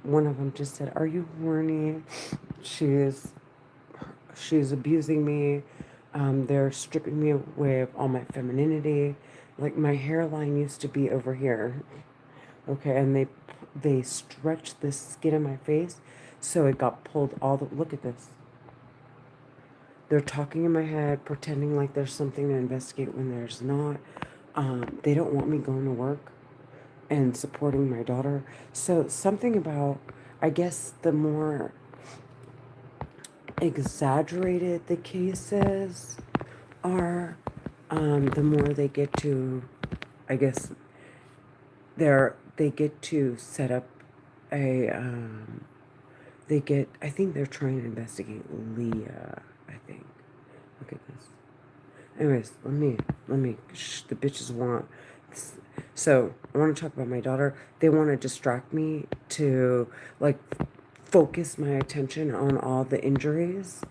One of them just said, "Are you horny?" She's she's abusing me. They're stripping me away of all my femininity. Like my hairline used to be over here, okay, and they stretched the skin of my face, so it got pulled all the. Look at this. They're talking in my head, pretending like there's something to investigate when there's not. They don't want me going to work and supporting my daughter. So something about, I guess, the more exaggerated the cases are, the more they get to, I guess, they get to set up a, they get, I think they're trying to investigate Leah, I think. Look at this. Anyways, the bitches want, so I want to talk about my daughter. They want to distract me to, like, focus my attention on all the injuries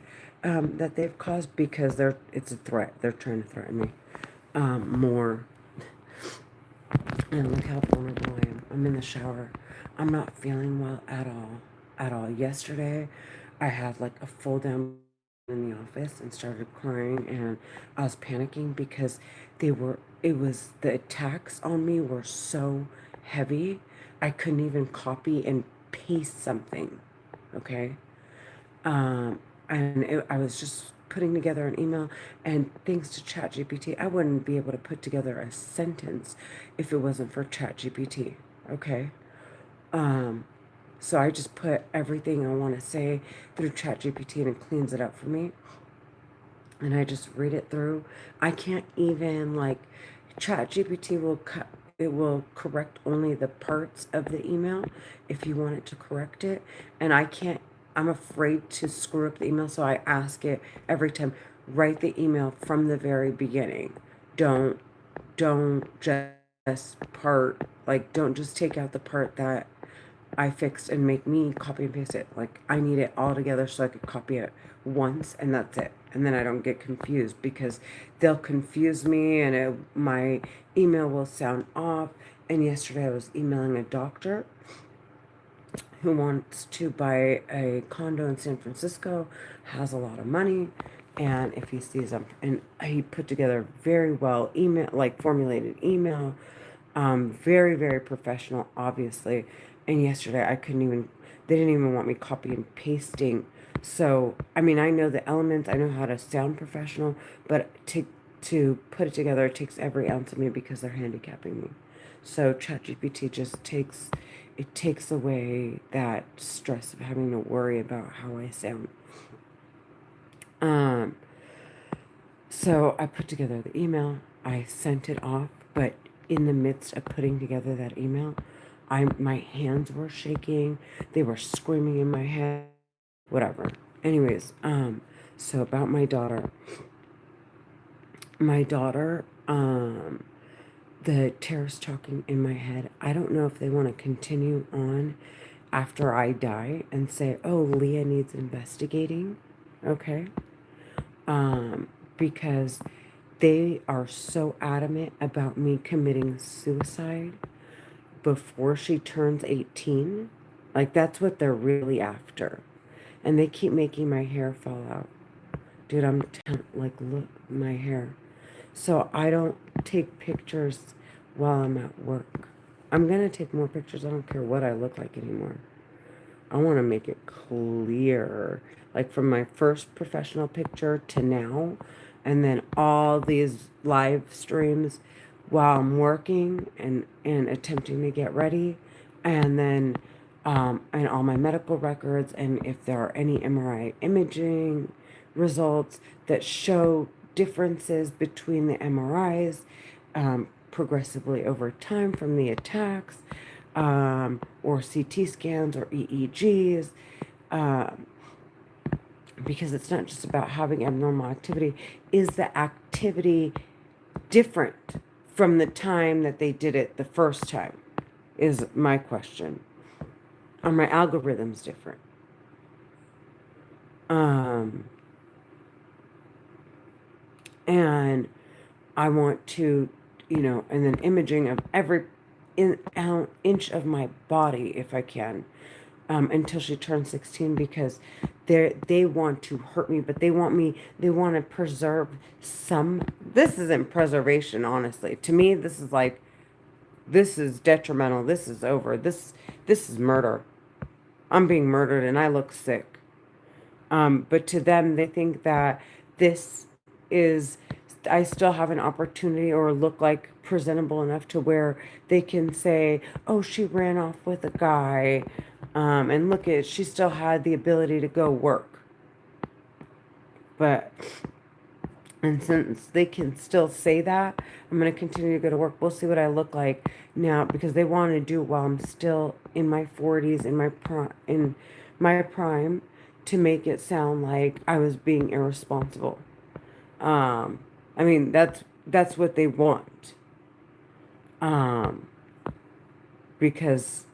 that they've caused because it's a threat. They're trying to threaten me more. And look how vulnerable I am. I'm in the shower. I'm not feeling well at all. At all. Yesterday, I had like a full down in the office and started crying, and I was panicking because the attacks on me were so heavy. I couldn't even copy and paste something. Okay. Um, I was just putting together an email, and thanks to ChatGPT, I wouldn't be able to put together a sentence if it wasn't for ChatGPT. Okay. Um, so I just put everything I want to say through ChatGPT and it cleans it up for me. And I just read it through. I can't even like ChatGPT will cut it will correct only the parts of the email if you want it to correct it. And I can't I'm afraid to screw up the email, so I ask it every time, write the email from the very beginning. Don't don't just don't just take out the part that I fixed and make me copy and paste it. Like I need it all together so I could copy it once and that's it. And then I don't get confused because they'll confuse me and my email will sound off. And yesterday I was emailing a doctor who wants to buy a condo in San Francisco, has a lot of money, and if he sees them, and he put together very well email, like formulated email, very, very professional, obviously. And yesterday I couldn't even, they didn't even want me copy and pasting. So, I mean, I know the elements, I know how to sound professional, but to put it together, it takes every ounce of me because they're handicapping me. So ChatGPT just takes away that stress of having to worry about how I sound. Um, so I put together the email, I sent it off, but in the midst of putting together that email, my hands were shaking, they were screaming in my head, whatever. Anyways, so about my daughter, the terrorist talking in my head, I don't know if they want to continue on after I die and say, oh, Leah needs investigating, okay? Because they are so adamant about me committing suicide before she turns 18. Like, that's what they're really after. And they keep making my hair fall out. Dude, like, look, my hair. So I don't take pictures while I'm at work. I'm going to take more pictures. I don't care what I look like anymore. I want to make it clear, like from my first professional picture to now, and then all these live streams while I'm working and attempting to get ready, and then and all my medical records, and if there are any MRI imaging results that show differences between the MRIs progressively over time from the attacks, or CT scans or EEGs, um, because it's not just about having abnormal activity. Is the activity different from the time that they did it the first time? Is my question. Are my algorithms different? Um, and I want to, and then imaging of every inch of my body if I can, until she turns 16, because they want to hurt me, but they want to preserve some. This isn't preservation, honestly. To me, this is like, this is detrimental. This is over. This is murder. I'm being murdered and I look sick. But to them, they think that this is, I still have an opportunity or look like presentable enough to where they can say, oh, she ran off with a guy. And look at, she still had the ability to go work. But, and since they can still say that, I'm going to continue to go to work. We'll see what I look like now, because they want to do it while I'm still in my 40s, in my prime, to make it sound like I was being irresponsible. I mean, that's what they want. Um, because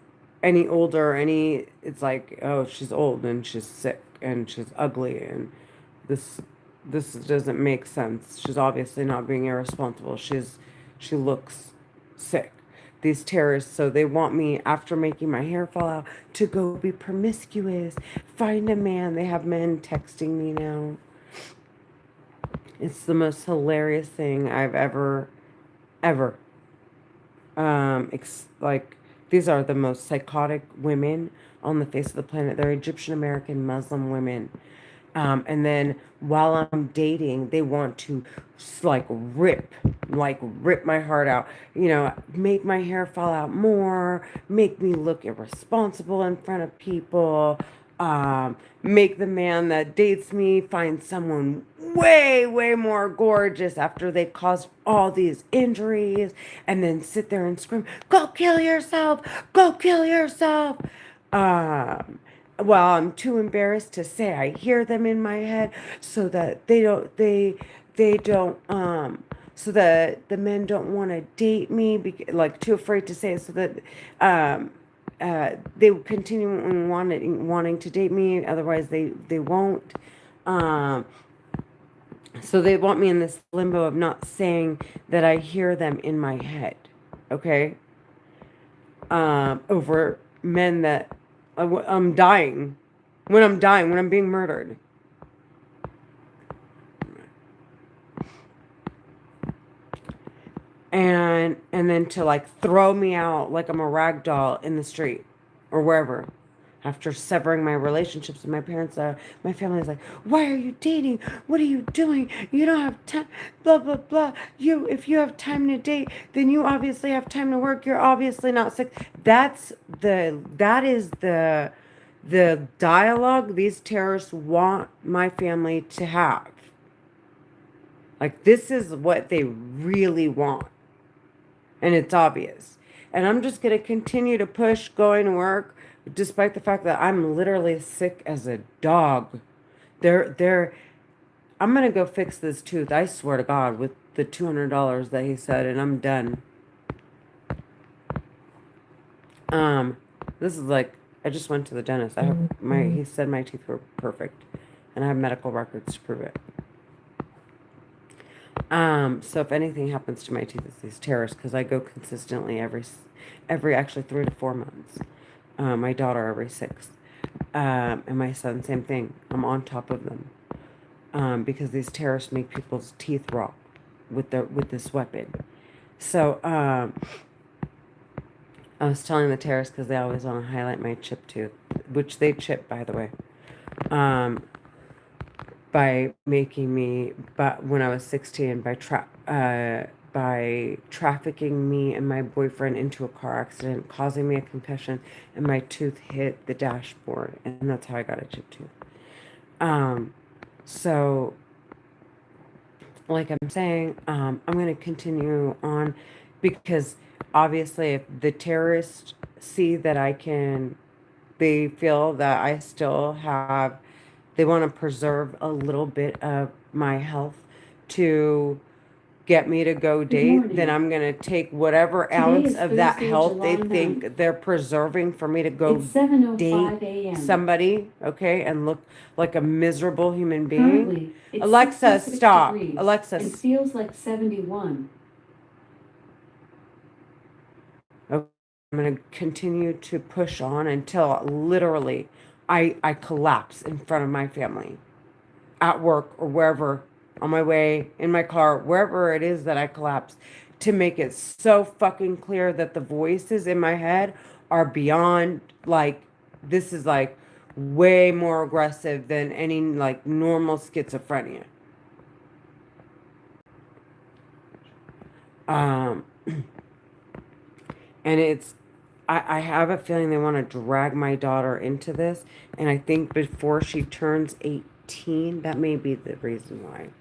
it's like, oh, she's old and she's sick and she's ugly and this this doesn't make sense. She's obviously not being irresponsible. She looks sick. These terrorists, so they want me, after making my hair fall out, to go be promiscuous, find a man. They have men texting me now. It's the most hilarious thing I've ever. Like, these are the most psychotic women on the face of the planet. They're Egyptian American Muslim women. And then while I'm dating, they want to rip my heart out, make my hair fall out more, make me look irresponsible in front of people, make the man that dates me find someone way, way more gorgeous after they caused all these injuries, and then sit there and scream, go kill yourself, go kill yourself. Well, I'm too embarrassed to say I hear them in my head, so that they don't, so that the men don't want to date me, like too afraid to say it, so that, they continue wanting to date me. Otherwise, they won't. So they want me in this limbo of not saying that I hear them in my head. Okay. Over men that I'm dying. When I'm being murdered. And then to throw me out like I'm a rag doll in the street or wherever, after severing my relationships with my parents. My family is like, why are you dating? What are you doing? You don't have time, blah blah blah. If you have time to date, then you obviously have time to work. You're obviously not sick. That is the dialogue these terrorists want my family to have. Like, this is what they really want. And it's obvious. And I'm just going to continue to push going to work, despite the fact that I'm literally sick as a dog. I'm going to go fix this tooth, I swear to God, with the $200 that he said, and I'm done. This is like, I just went to the dentist. He said my teeth were perfect, and I have medical records to prove it. So if anything happens to my teeth, it's these terrorists, because I go consistently every actually 3 to 4 months. My daughter every 6. And my son, same thing. I'm on top of them. Because these terrorists make people's teeth rot with this weapon. So, I was telling the terrorists, because they always want to highlight my chipped tooth, which they chipped, by the way, by making me, but when I was 16, by trafficking me and my boyfriend into a car accident, causing me a concussion, and my tooth hit the dashboard, and that's how I got a chipped tooth. So, like I'm saying, I'm going to continue on, because obviously if the terrorists see that they feel that I still have, they want to preserve a little bit of my health to get me to go date, then I'm going to take whatever ounce of that health they think they're preserving for me to go date somebody, okay, and look like a miserable human being. Alexa, stop. Alexa, it feels like 71. okay. going to continue to push on until literally I collapse in front of my family at work or wherever, on my way, in my car, wherever it is that I collapse, to make it so fucking clear that the voices in my head are beyond, like, this is like way more aggressive than any like normal schizophrenia. Um, and I have a feeling they want to drag my daughter into this. And I think before she turns 18, that may be the reason why.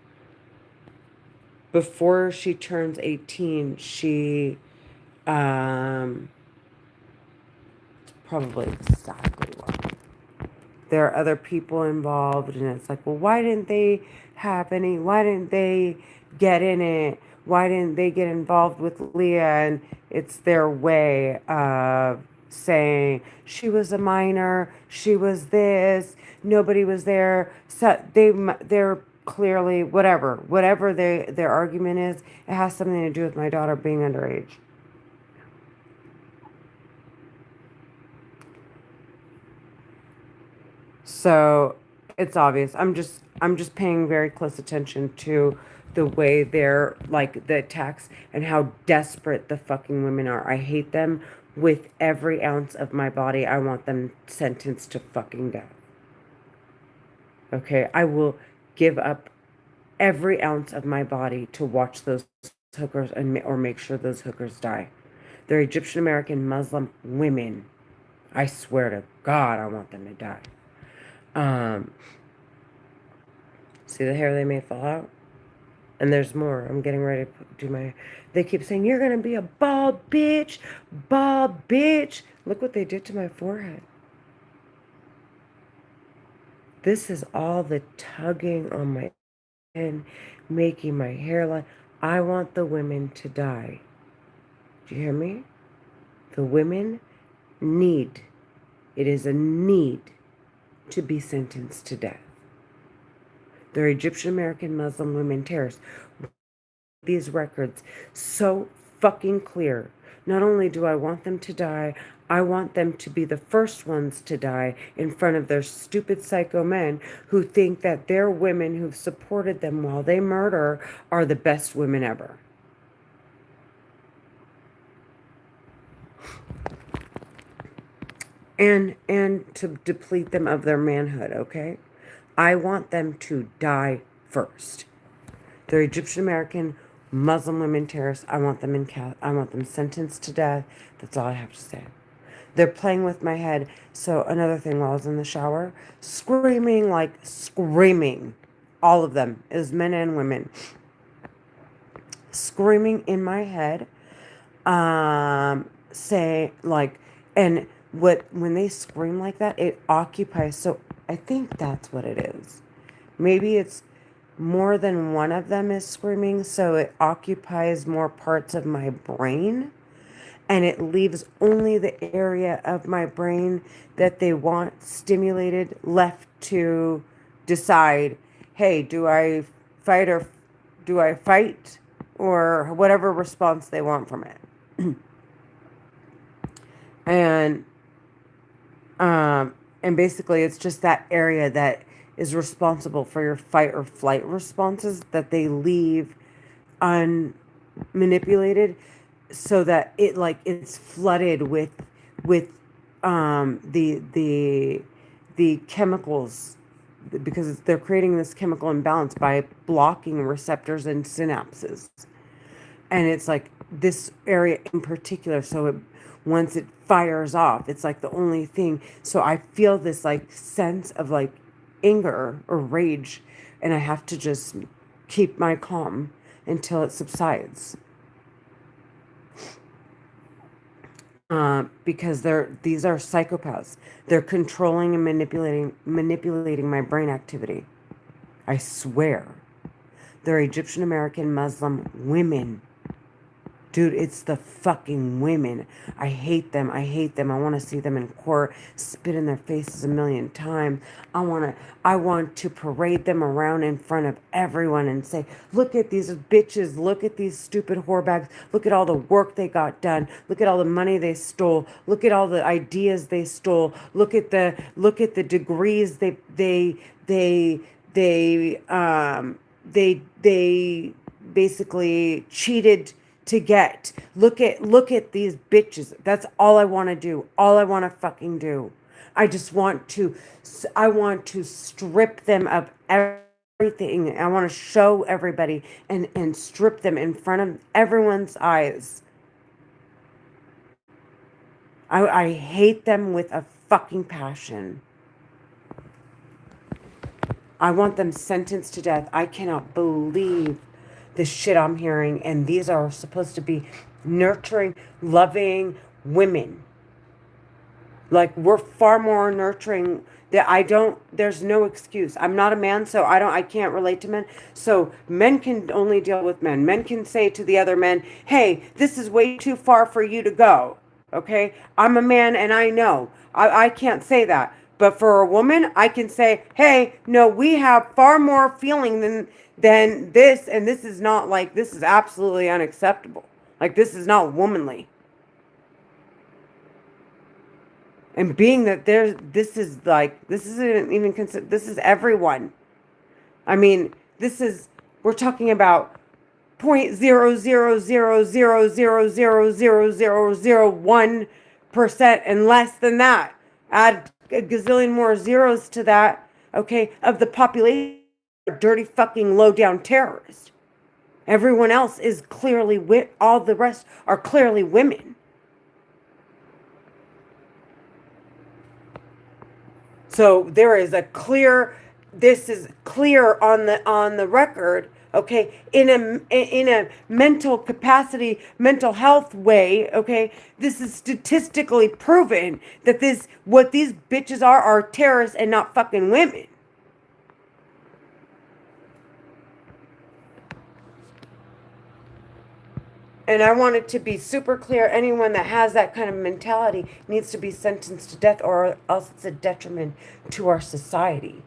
Before she turns 18, she, um, probably exactly why. There are other people involved, and it's like, well, why didn't they get in it? Why didn't they get involved with Leah? And it's their way of saying she was a minor, she was this, nobody was there. So they're clearly whatever their argument is, it has something to do with my daughter being underage. So it's obvious. I'm just paying very close attention to the way they're like the attacks and how desperate the fucking women are. I hate them with every ounce of my body. I want them sentenced to fucking death. Okay, I will give up every ounce of my body to watch those hookers or make sure those hookers die. They're Egyptian American Muslim women. I swear to God, I want them to die. Um, See the hair they may fall out? And there's more. I'm getting ready to do my... They keep saying, you're going to be a bald bitch. Bald bitch. Look what they did to my forehead. This is all the tugging on my head, making my hairline. I want the women to die. Do you hear me? The women need, it is a need to be sentenced to death. They're Egyptian American Muslim women terrorists. These records so fucking clear. Not only do I want them to die, I want them to be the first ones to die in front of their stupid psycho men who think that their women who've supported them while they murder are the best women ever. And to deplete them of their manhood, okay? I want them to die first. They're Egyptian American Muslim women terrorists. I want them sentenced to death. That's all I have to say. They're playing with my head. So another thing, while I was in the shower, screaming, all of them, as men and women, screaming in my head, say like, and when they scream like that, it occupies. So I think that's what it is. Maybe it's more than one of them is screaming, so it occupies more parts of my brain, and it leaves only the area of my brain that they want stimulated left to decide, hey, do I fight or whatever response they want from it. And and basically it's just that area that is responsible for your fight or flight responses that they leave unmanipulated, so that it's flooded with the chemicals, because they're creating this chemical imbalance by blocking receptors and synapses. And it's like this area in particular, so once it fires off, it's like the only thing. So I feel this like sense of like anger or rage, and I have to just keep my calm until it subsides. Because these are psychopaths. They're controlling and manipulating my brain activity. I swear. They're Egyptian American Muslim women. Dude, it's the fucking women. I hate them. I hate them. I want to see them in court, spit in their faces a million times. I want to parade them around in front of everyone and say, "Look at these bitches. Look at these stupid whorebags. Look at all the work they got done. Look at all the money they stole. Look at all the ideas they stole. Look at the degrees they basically cheated to get. Look at these bitches. That's all I want to do. All I want to fucking do. I want to strip them of everything. I want to show everybody and strip them in front of everyone's eyes. I hate them with a fucking passion. I want them sentenced to death. I cannot believe the shit I'm hearing. And these are supposed to be nurturing, loving women. Like, we're far more nurturing. There's no excuse. I'm not a man, so I can't relate to men. So men can only deal with men. Men can say to the other men, "Hey, this is way too far for you to go." Okay? I'm a man and I know. I can't say that. But for a woman, I can say, "Hey, no, we have far more feeling than this, and this is not like, this is absolutely unacceptable. Like, this is not womanly." And being that this isn't even consider, this is everyone. I mean, we're talking about 0.0000000001% and less than that. Add a gazillion more zeros to that, okay, of the population are dirty fucking low down terrorists. Everyone else is clearly, all the rest are clearly women. So there is this is clear on the record, okay, in a mental capacity, mental health way, okay. This is statistically proven that what these bitches are terrorists and not fucking women. And I want it to be super clear, anyone that has that kind of mentality needs to be sentenced to death, or else it's a detriment to our society.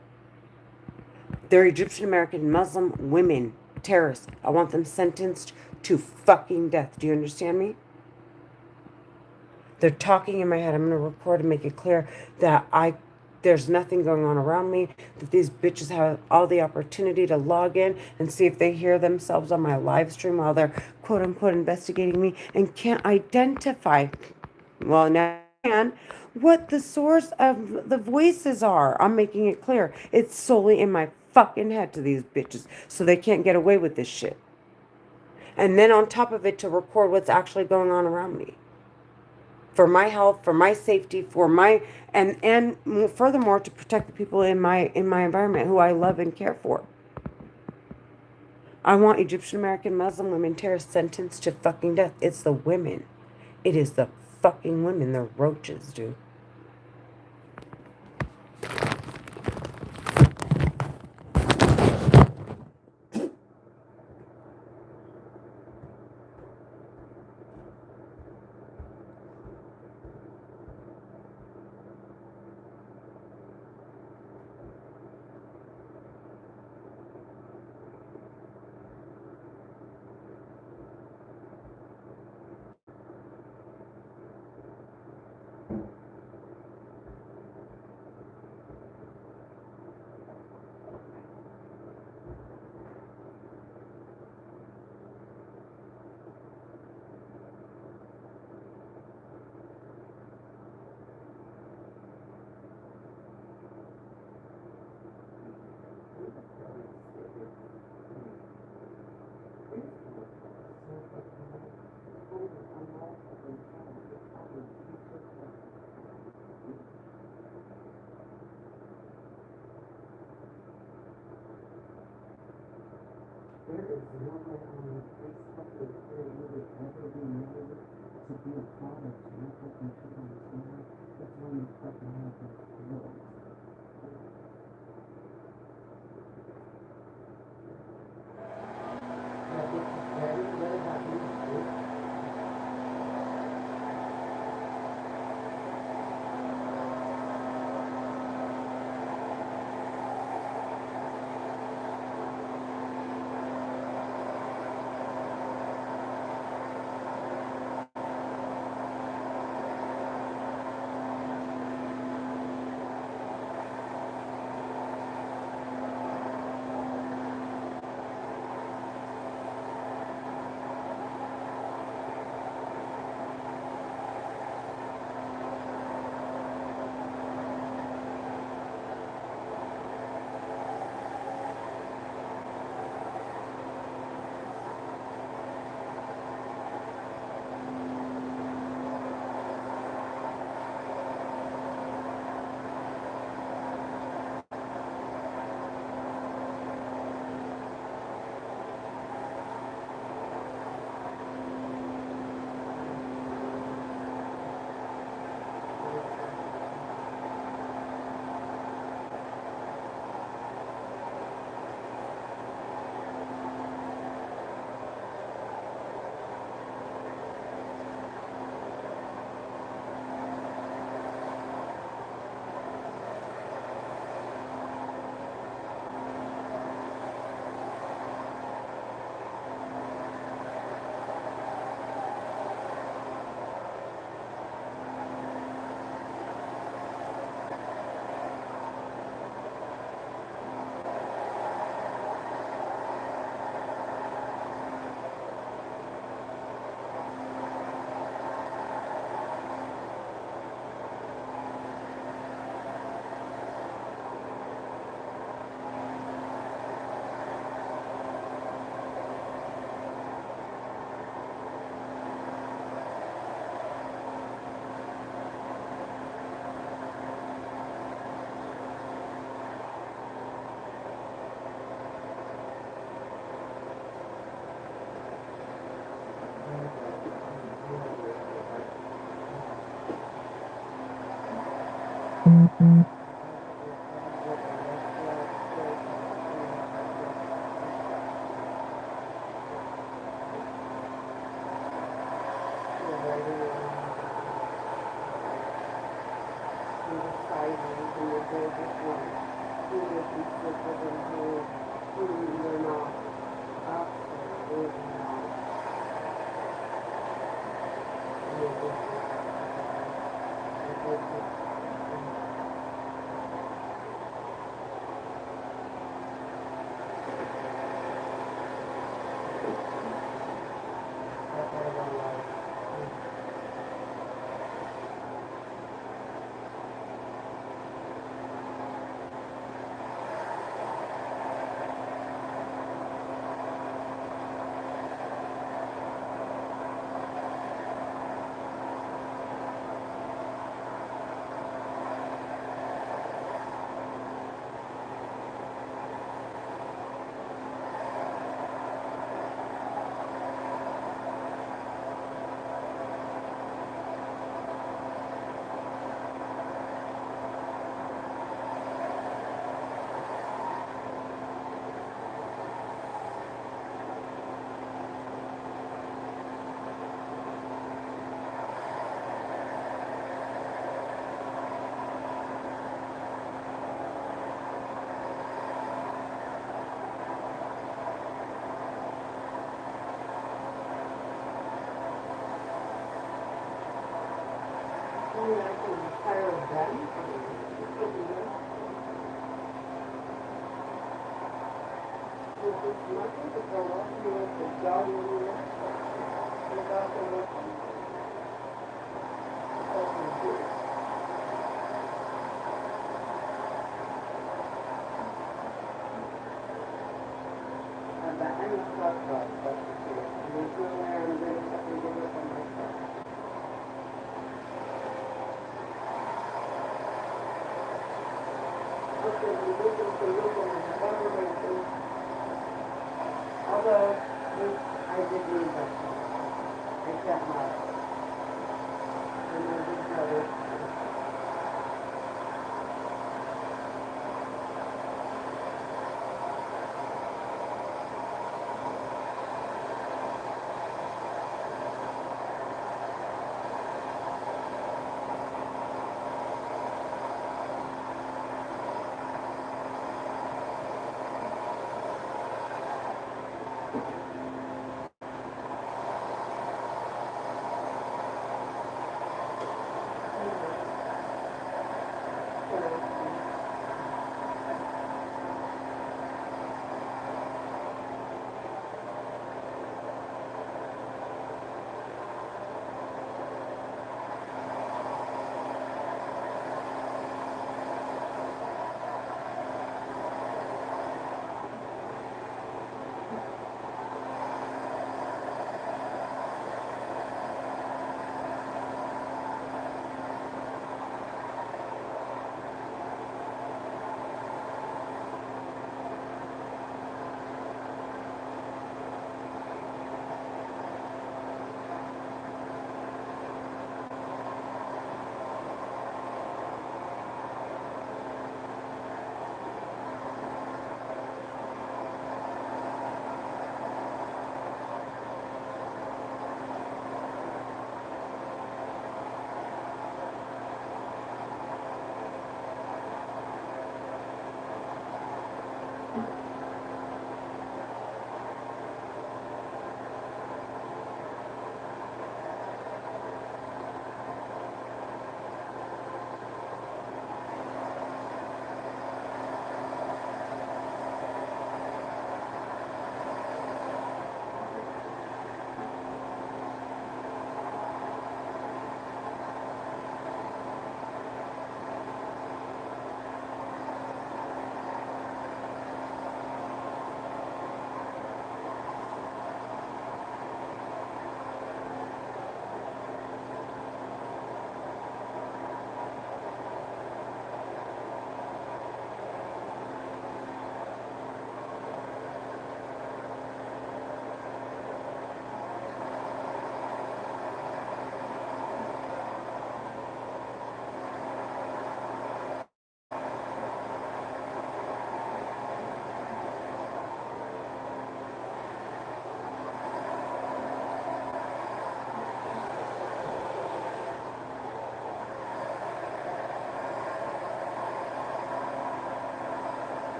They're Egyptian American Muslim women, terrorists. I want them sentenced to fucking death. Do you understand me? They're talking in my head. I'm going to record and make it clear that there's nothing going on around me, that these bitches have all the opportunity to log in and see if they hear themselves on my live stream while they're quote unquote investigating me, and can't identify, well, now what the source of the voices are. I'm making it clear. It's solely in my fucking head to these bitches, so they can't get away with this shit. And then on top of it, to record what's actually going on around me. For my health, for my safety, for my and furthermore, to protect the people in my environment who I love and care for. I want Egyptian American Muslim women terrorists sentenced to fucking death. It's the women. It is the fucking women. They're roaches, dude. There is no way on this fucking earth you would ever be made to be a product to your fucking children's life. That's why you fucking have to feel. Yeah, this is very, very happy.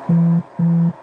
Welcome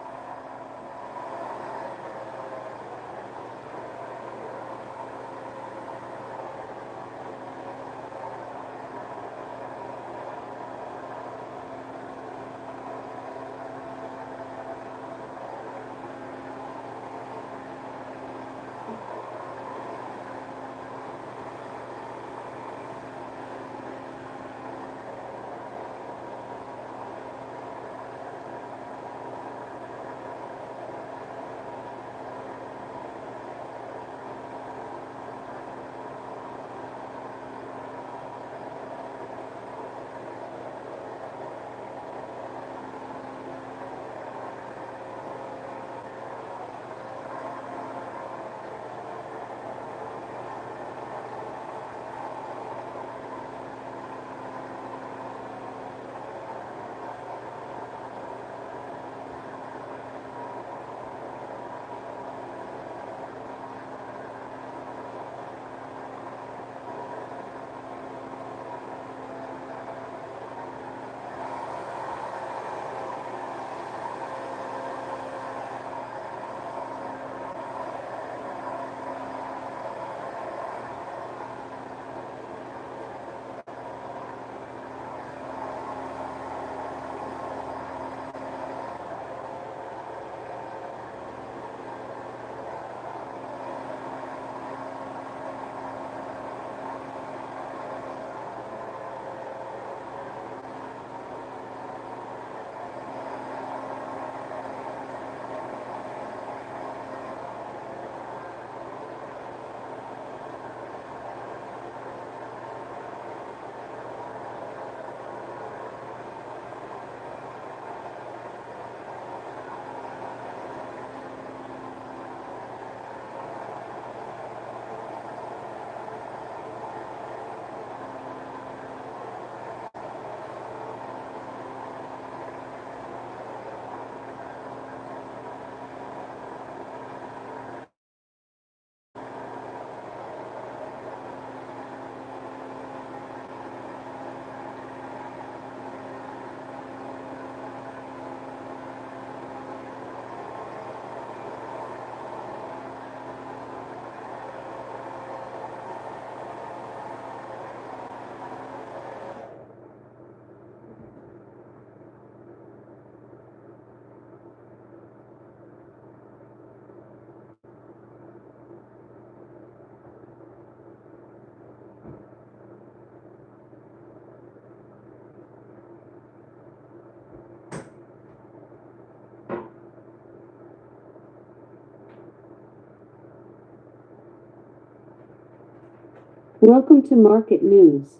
to Market News.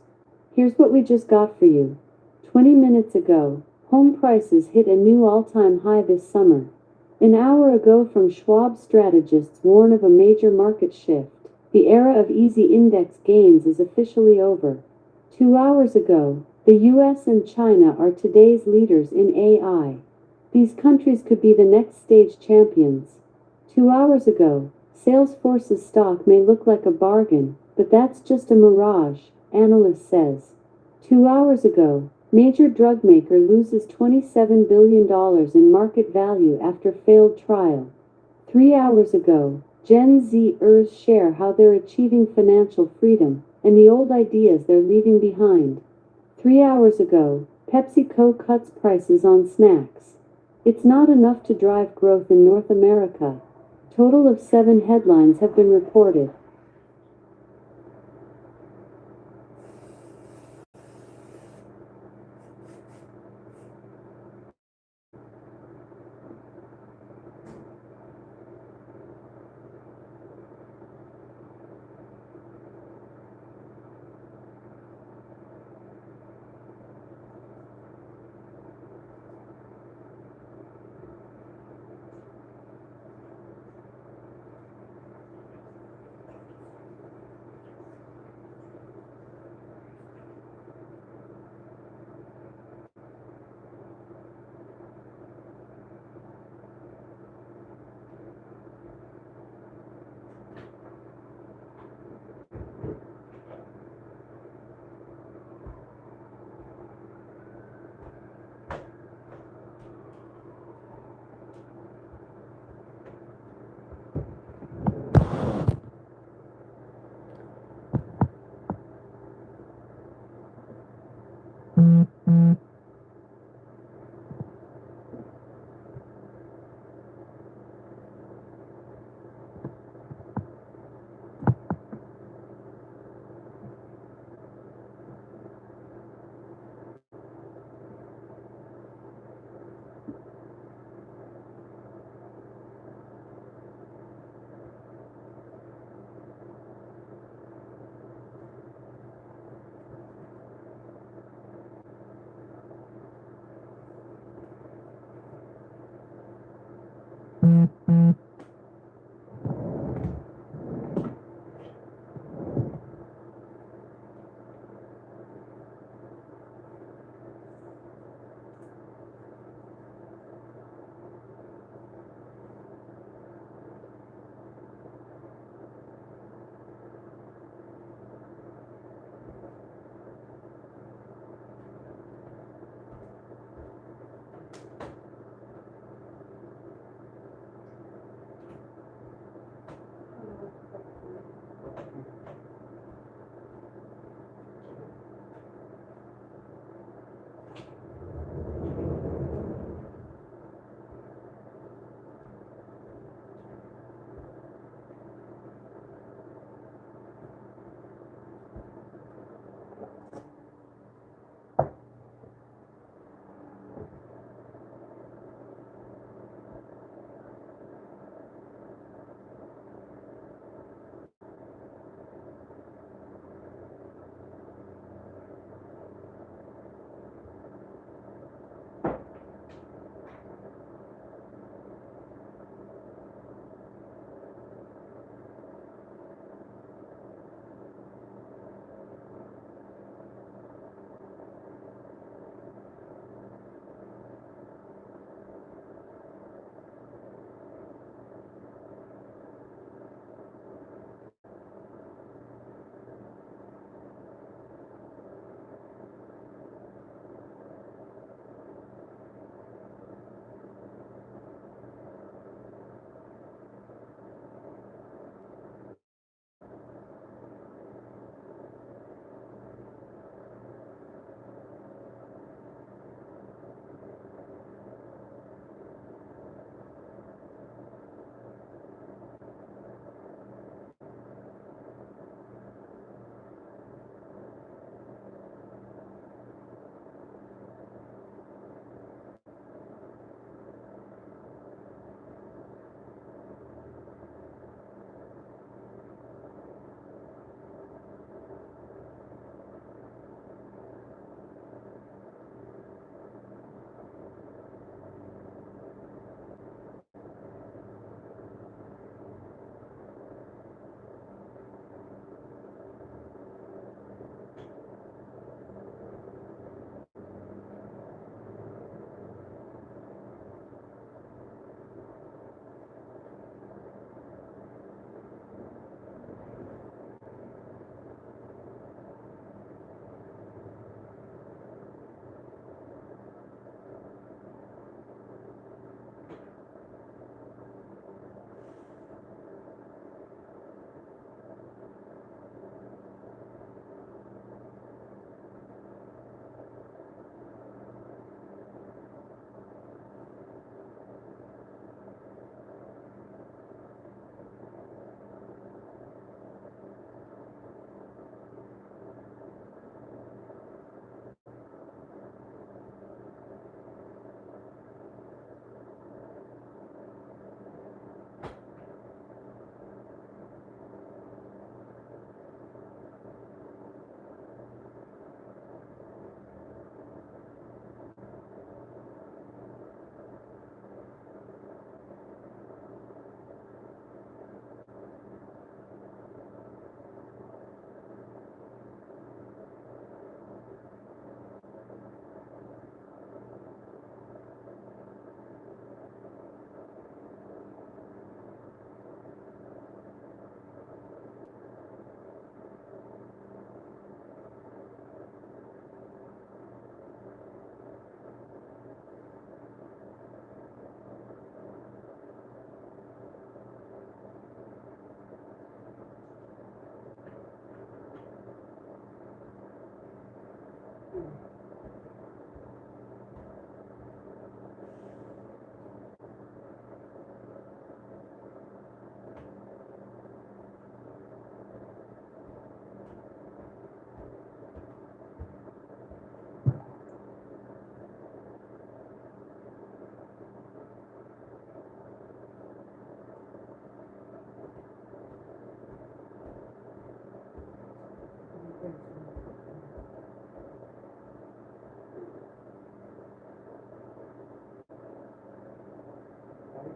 Here's what we just got for you. 20 minutes ago, home prices hit a new all-time high this summer. An hour ago from Schwab, strategists warn of a major market shift. The era of easy index gains is officially over. 2 hours ago, the US and China are today's leaders in AI. These countries could be the next stage champions. 2 hours ago, Salesforce's stock may look like a bargain, but that's just a mirage, analyst says. 2 hours ago, major drug maker loses $27 billion in market value after failed trial. 3 hours ago, Gen Zers share how they're achieving financial freedom and the old ideas they're leaving behind. 3 hours ago, PepsiCo cuts prices on snacks. It's not enough to drive growth in North America. Total of 7 headlines have been reported.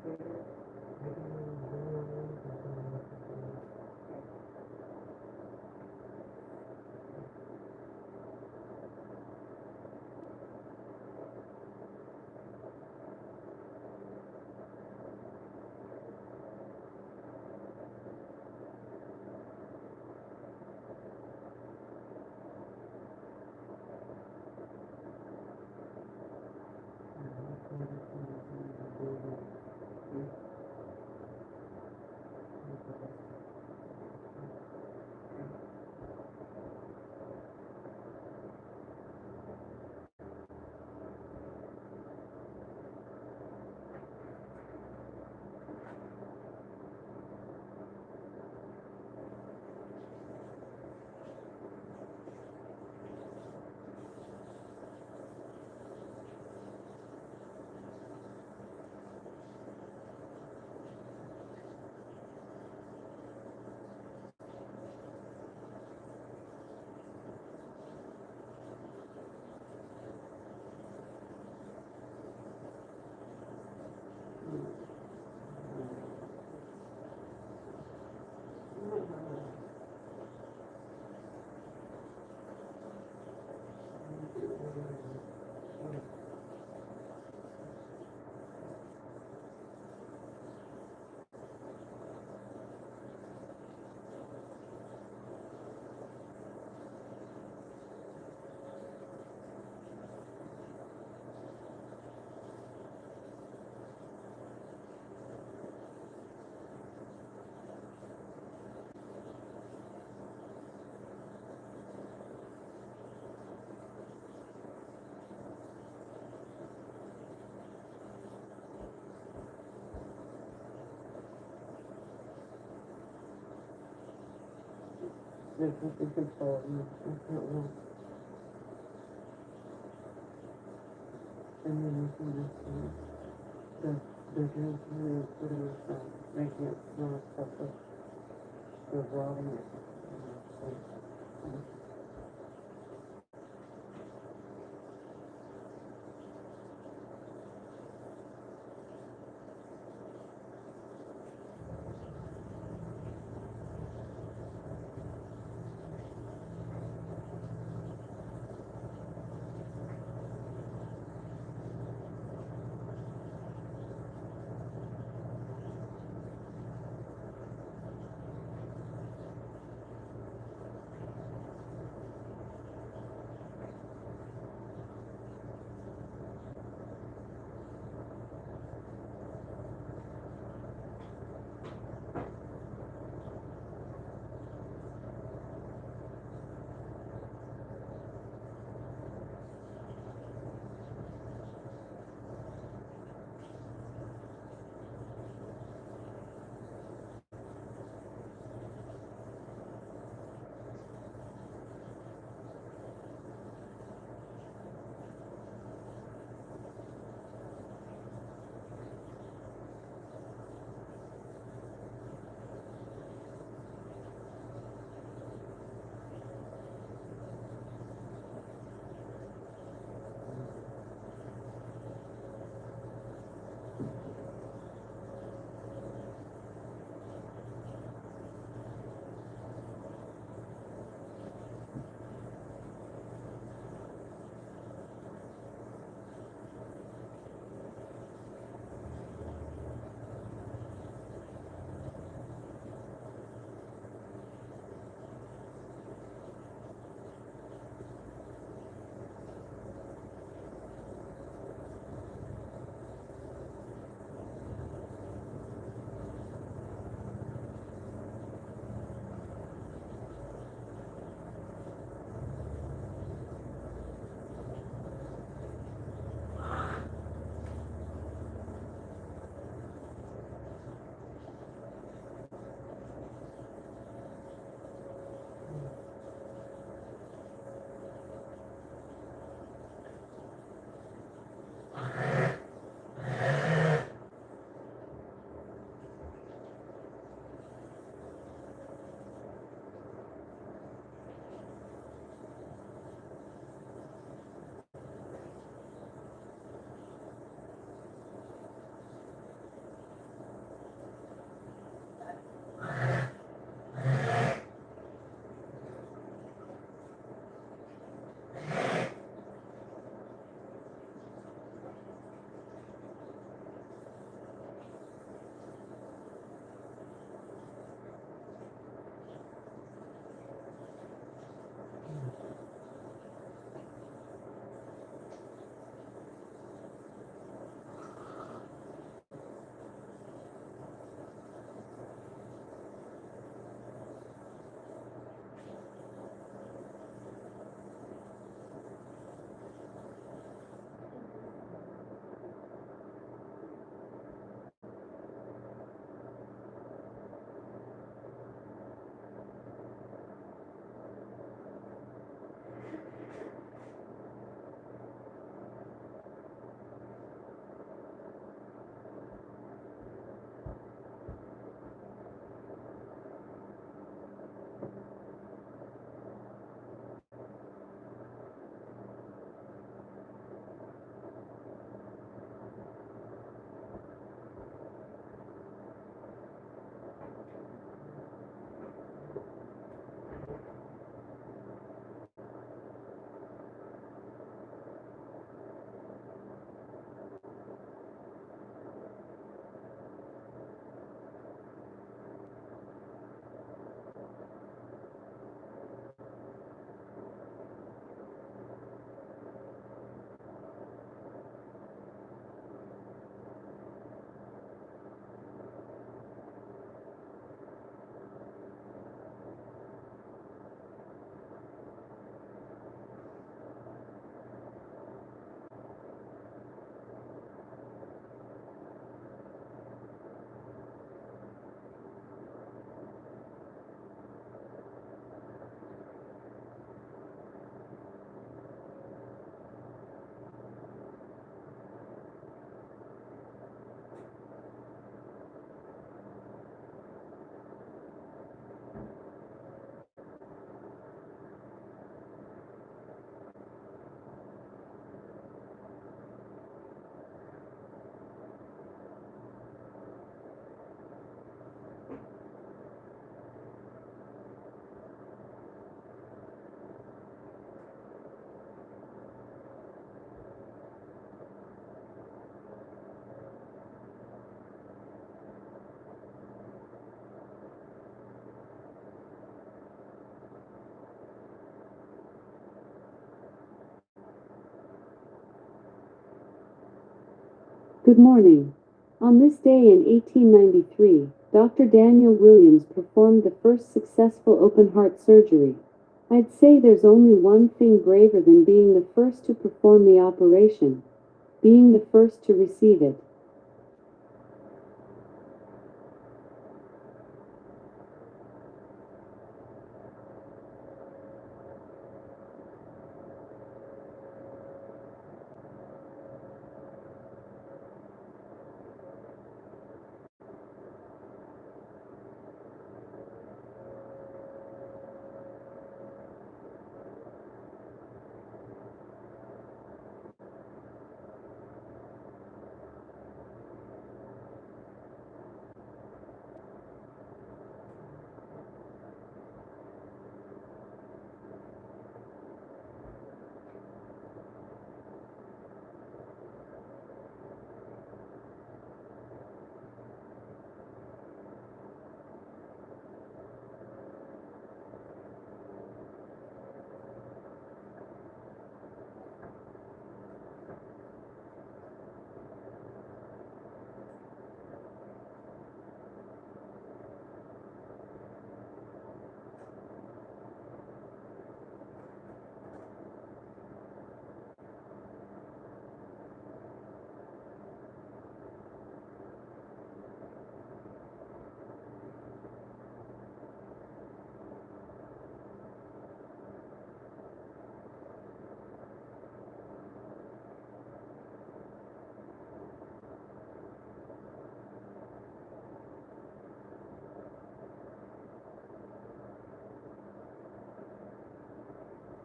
There's nothing controlling me. I can't walk. And then you can just the drink really putting myself, making it smell stuff the rotting it. Good morning. On this day in 1893, Dr. Daniel Williams performed the first successful open heart surgery. I'd say there's only one thing braver than being the first to perform the operation, being the first to receive it.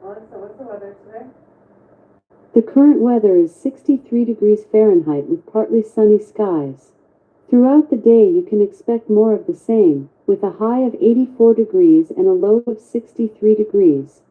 Alexa, what's the weather today? The current weather is 63 degrees Fahrenheit with partly sunny skies. Throughout the day you can expect more of the same, with a high of 84 degrees and a low of 63 degrees.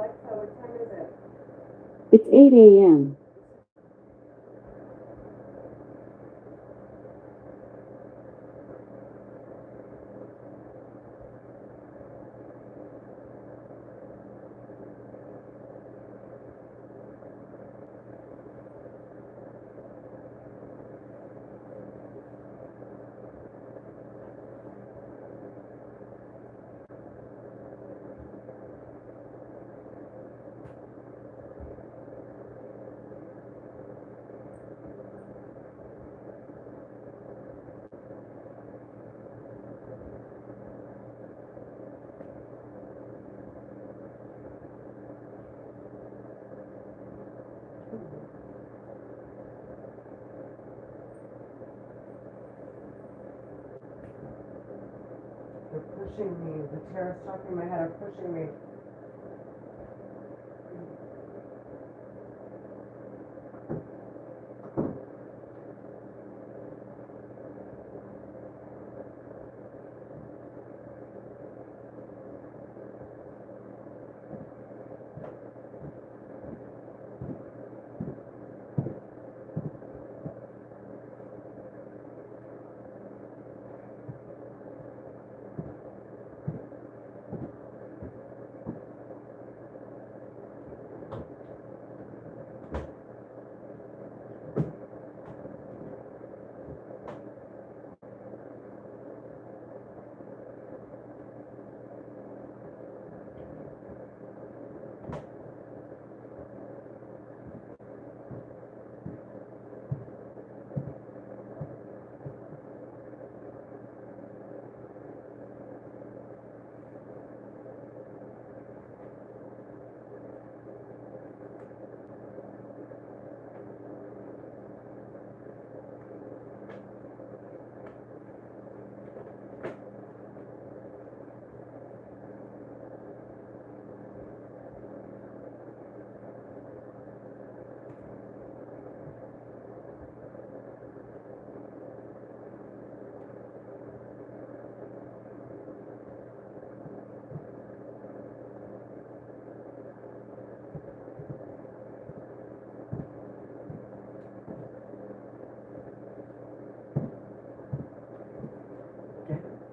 Alexa, what time is it? It's 8 a.m. They're pushing me. The terrorists talking in my head are pushing me.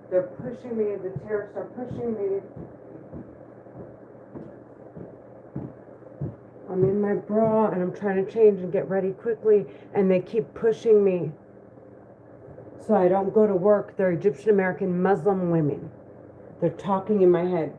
They're pushing me. The terrorists are pushing me. I'm in my bra and I'm trying to change and get ready quickly, and they keep pushing me so I don't go to work. They're Egyptian American Muslim women. They're talking in my head.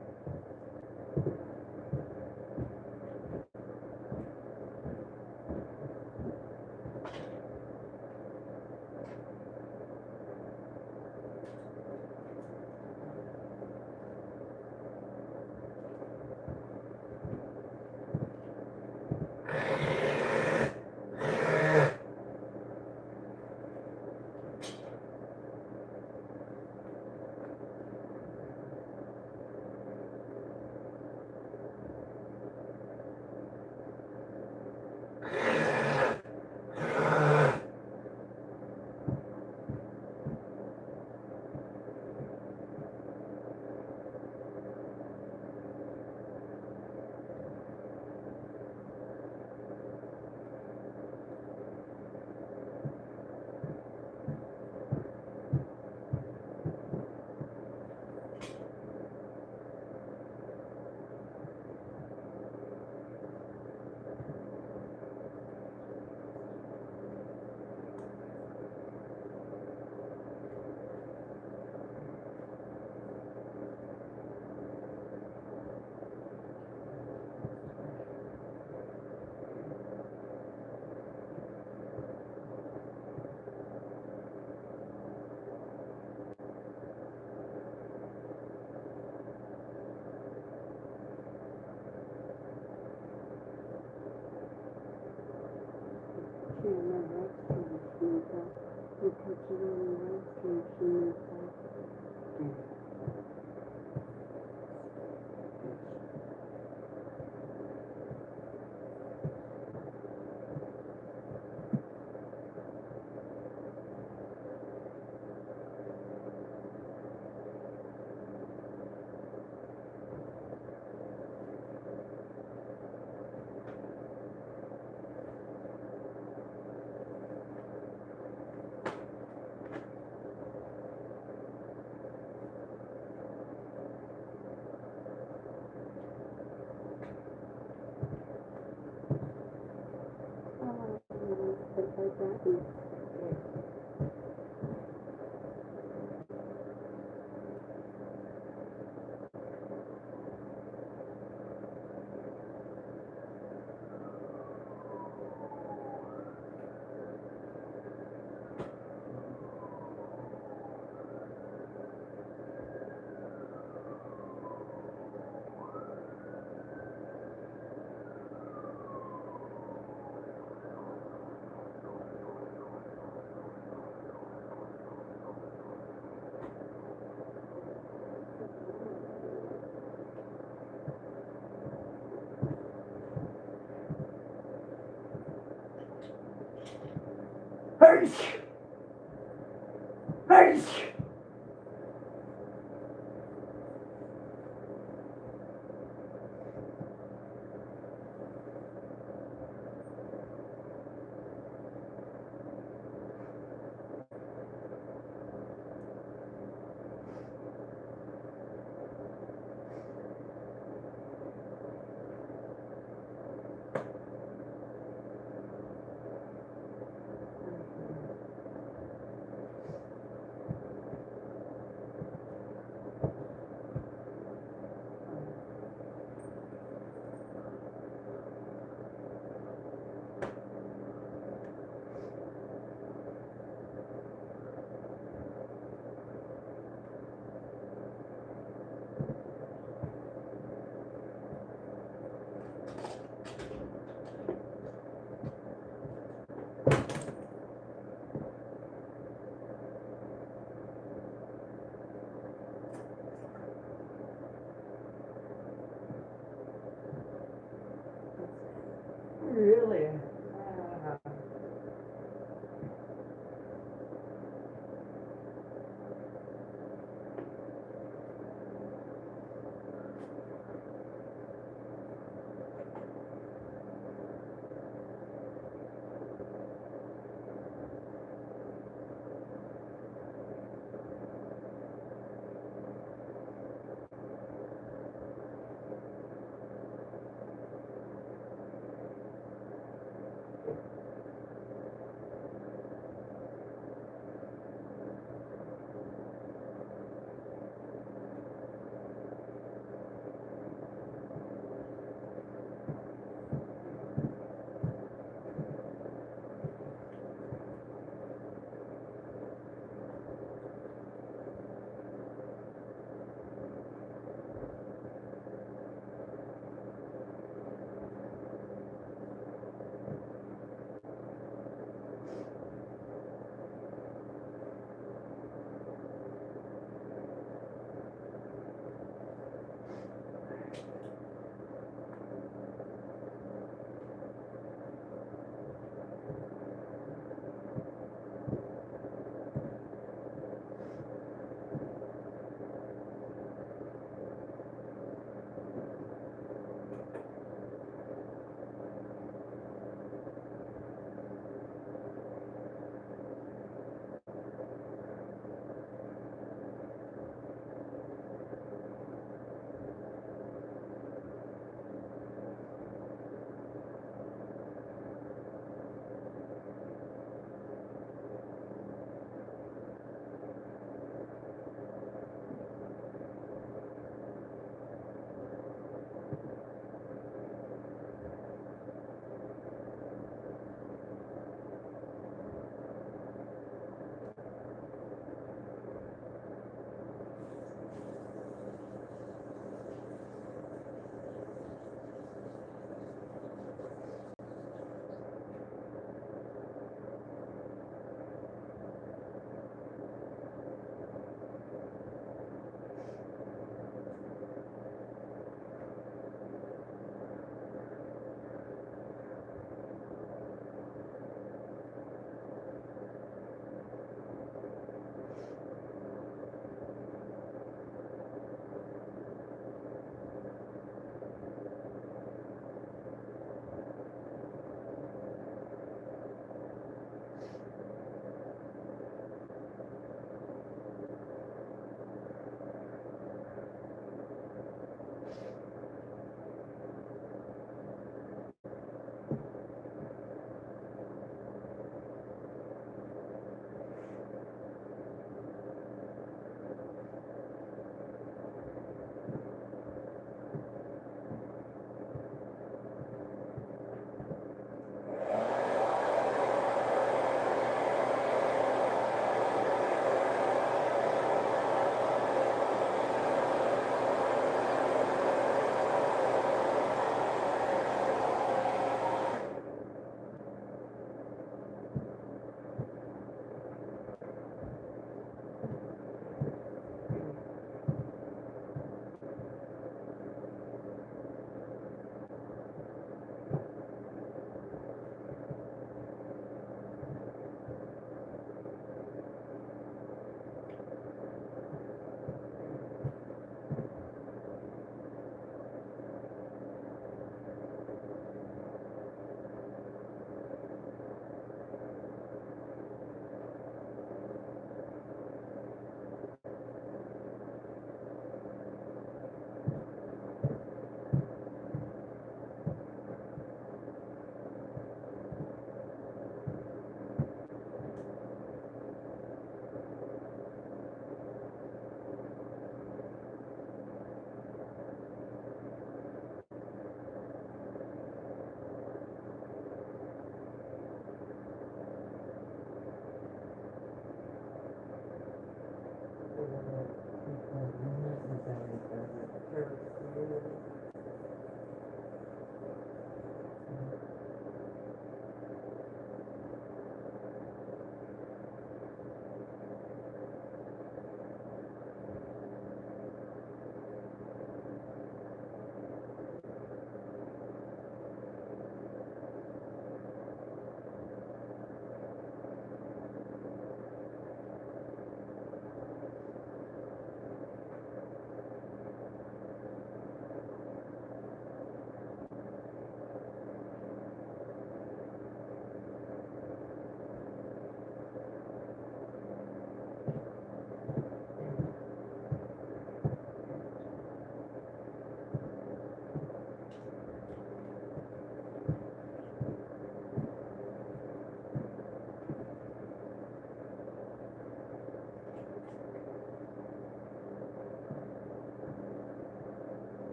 Really?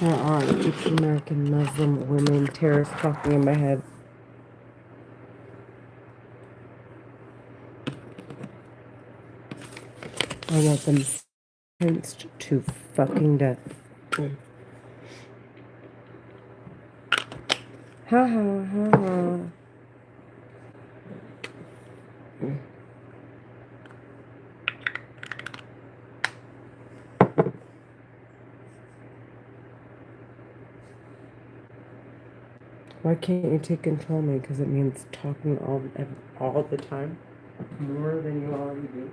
There are Egyptian American Muslim women terrorists talking in my head. I want them sentenced to fucking death. Ha ha ha ha. Why can't you take control of me? Because it means talking all the time. More than you already do.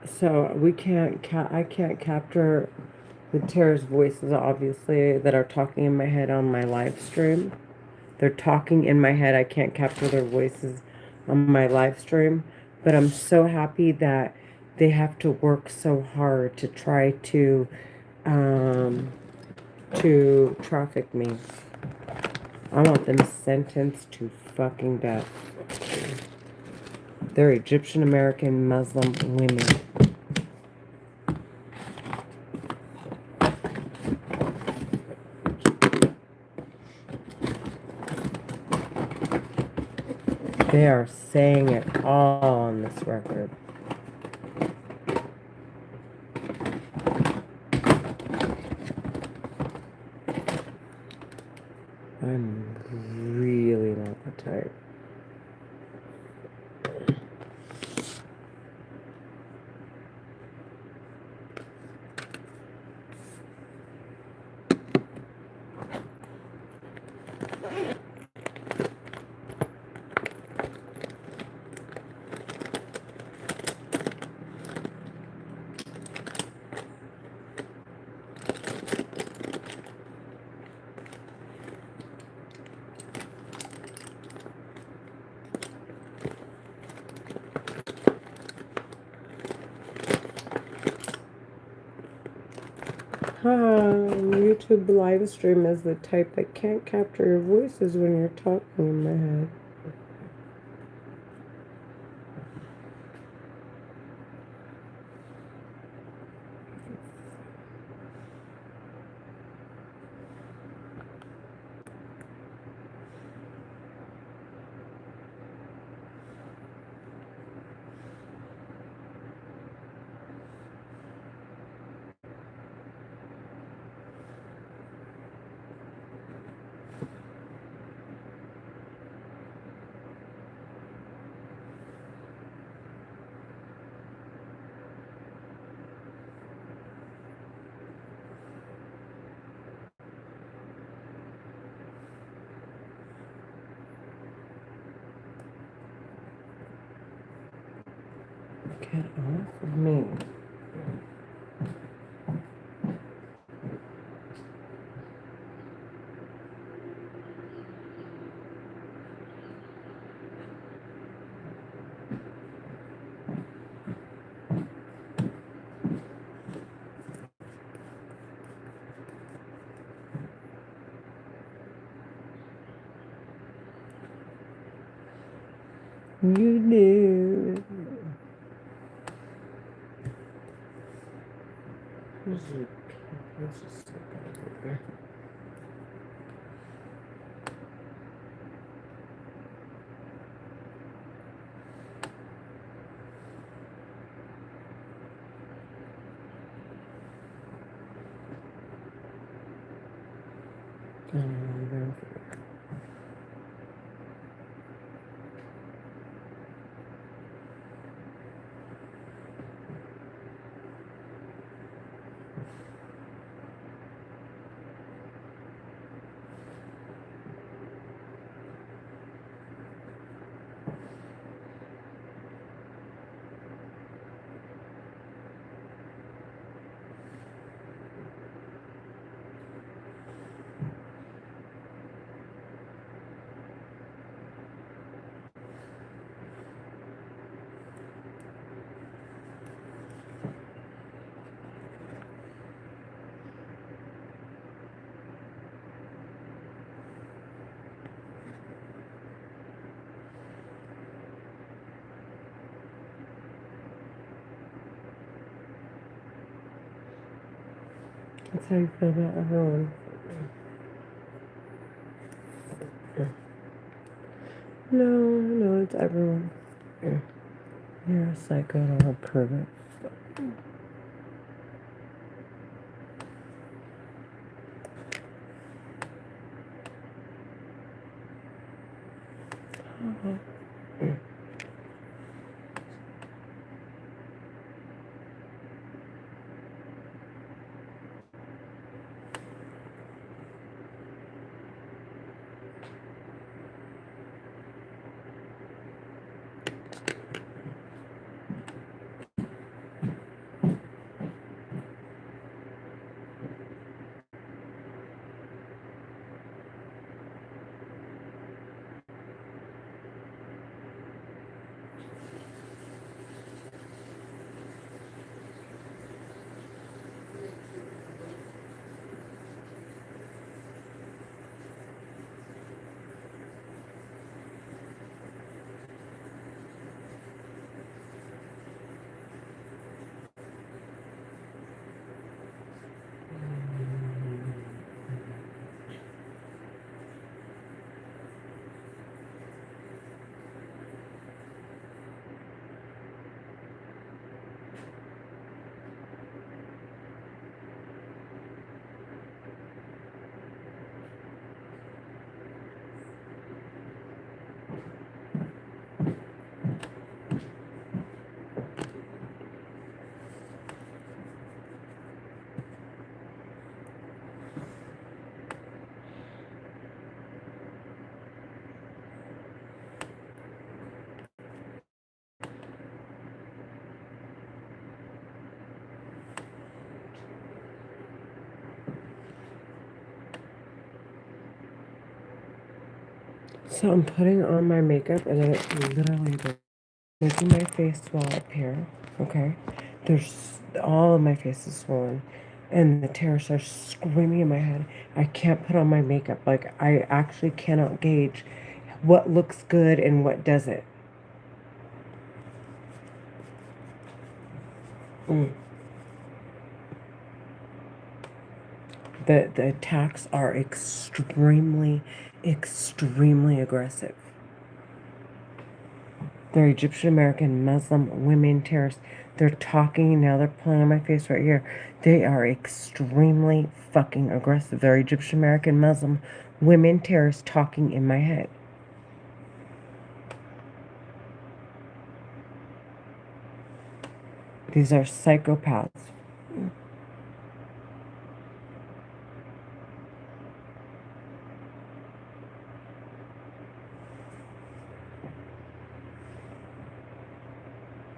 So we can't. I can't capture the terrorist voices, obviously, that are talking in my head on my live stream. They're talking in my head. I can't capture their voices on my live stream. But I'm so happy that they have to work so hard to try to traffic me. I want them sentenced to fucking death. They're Egyptian American Muslim women. They are saying it all on this record. I'm really not the type. YouTube live stream is the type that can't capture your voices when you're talking in my head. Get off of me. You knew. Where's the stick over there? There. That's how you feel about everyone. No, it's everyone. You're a psycho, and I'll prove it. So I'm putting on my makeup, and it literally making my face swell up here. Okay, there's all of my face is swollen, and the tears are screaming in my head. I can't put on my makeup. Like, I actually cannot gauge what looks good and what doesn't. Mm. The attacks are extremely aggressive. They're Egyptian American Muslim women terrorists. They're talking now. They're pulling on my face right here. They are extremely fucking aggressive. They're Egyptian American Muslim women terrorists talking in my head. These are psychopaths.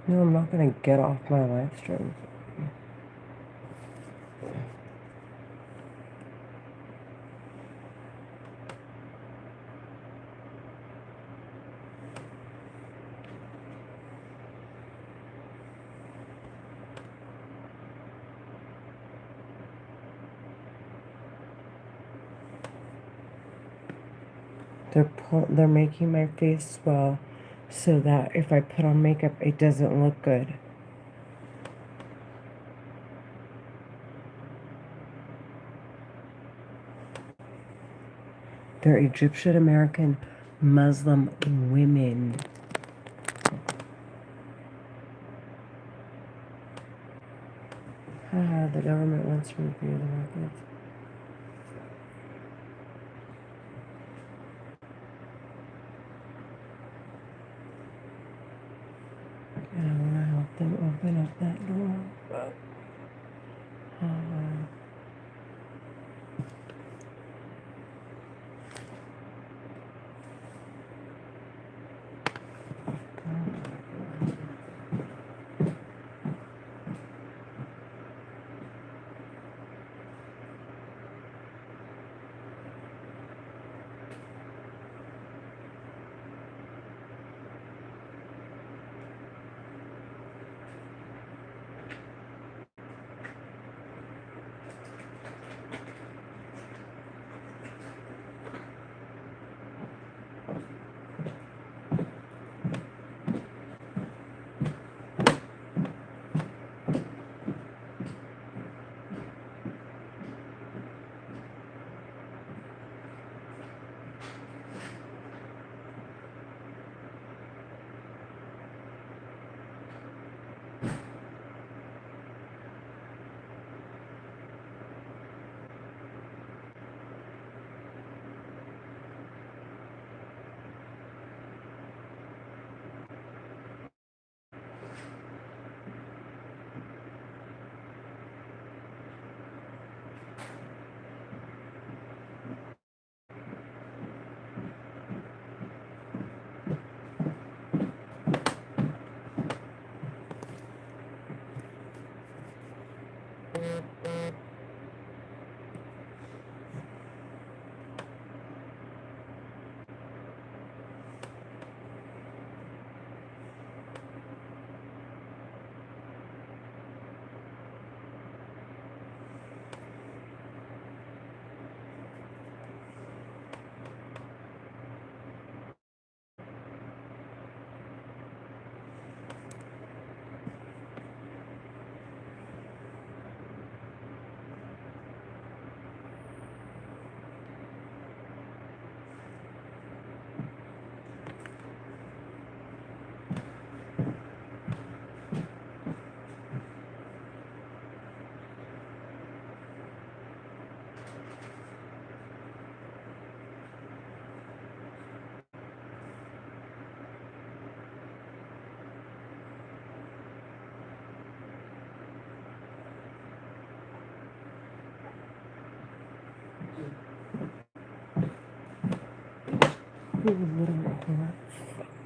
No, I'm not gonna get off my live stream. They're making my face swell so that if I put on makeup, it doesn't look good. They're Egyptian American Muslim women. The government wants to review the records. And I want to help them open up that door. But,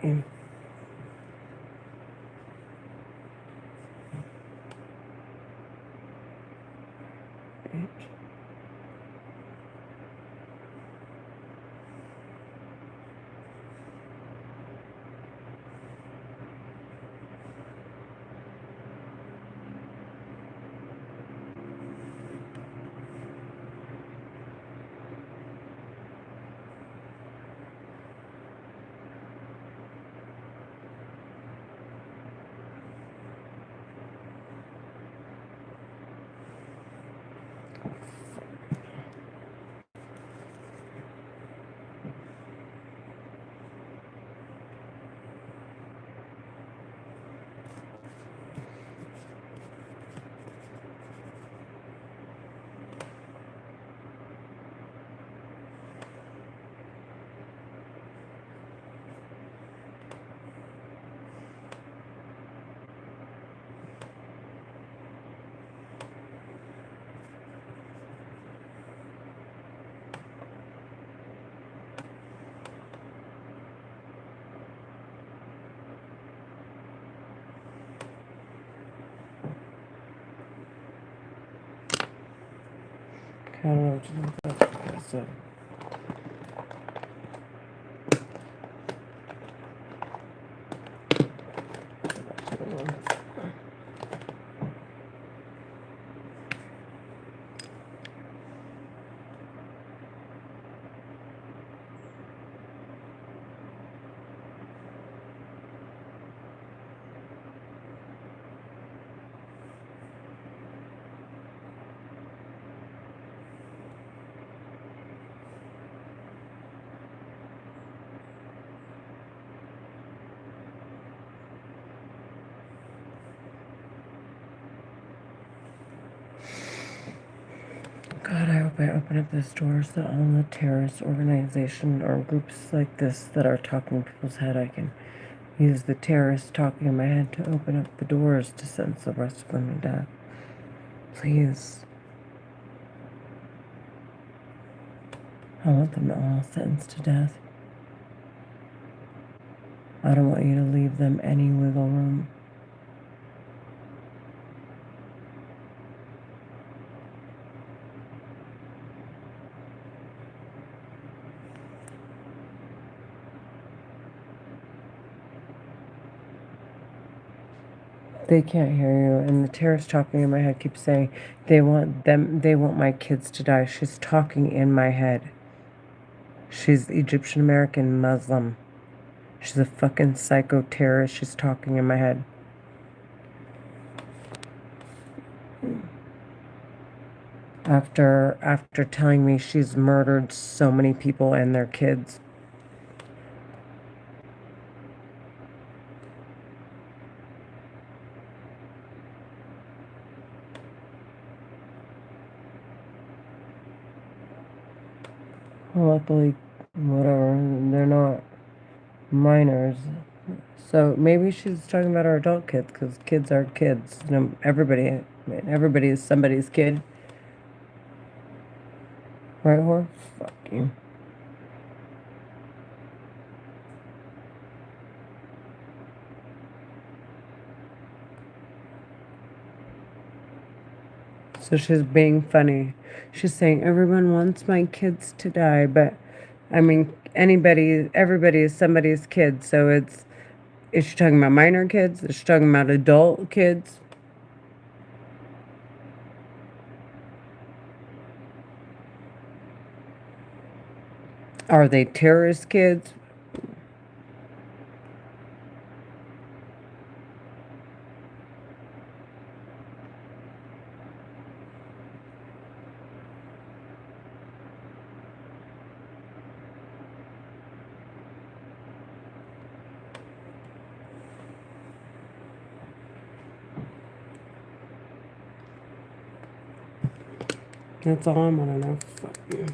and I don't know what to do with that. So. God, I hope I open up this door so all the terrorist organization or groups like this that are talking in people's head, I can use the terrorists talking in my head to open up the doors to sentence the rest of them to death. Please. I want them all sentenced to death. I don't want you to leave them any wiggle room. They can't hear you, and the terrorist talking in my head keeps saying they want my kids to die. She's talking in my head. She's Egyptian American Muslim. She's a fucking psycho terrorist. She's talking in my head. After telling me she's murdered so many people and their kids. Luckily, whatever, they're not minors. So maybe she's talking about our adult kids, because kids are kids. You know, everybody is somebody's kid. Right, whore? Fuck you. So she's being funny. She's saying everyone wants my kids to die, but I mean everybody is somebody's kid. So is she talking about minor kids? Is she talking about adult kids? Are they terrorist kids? That's all I want to know. Fuck you.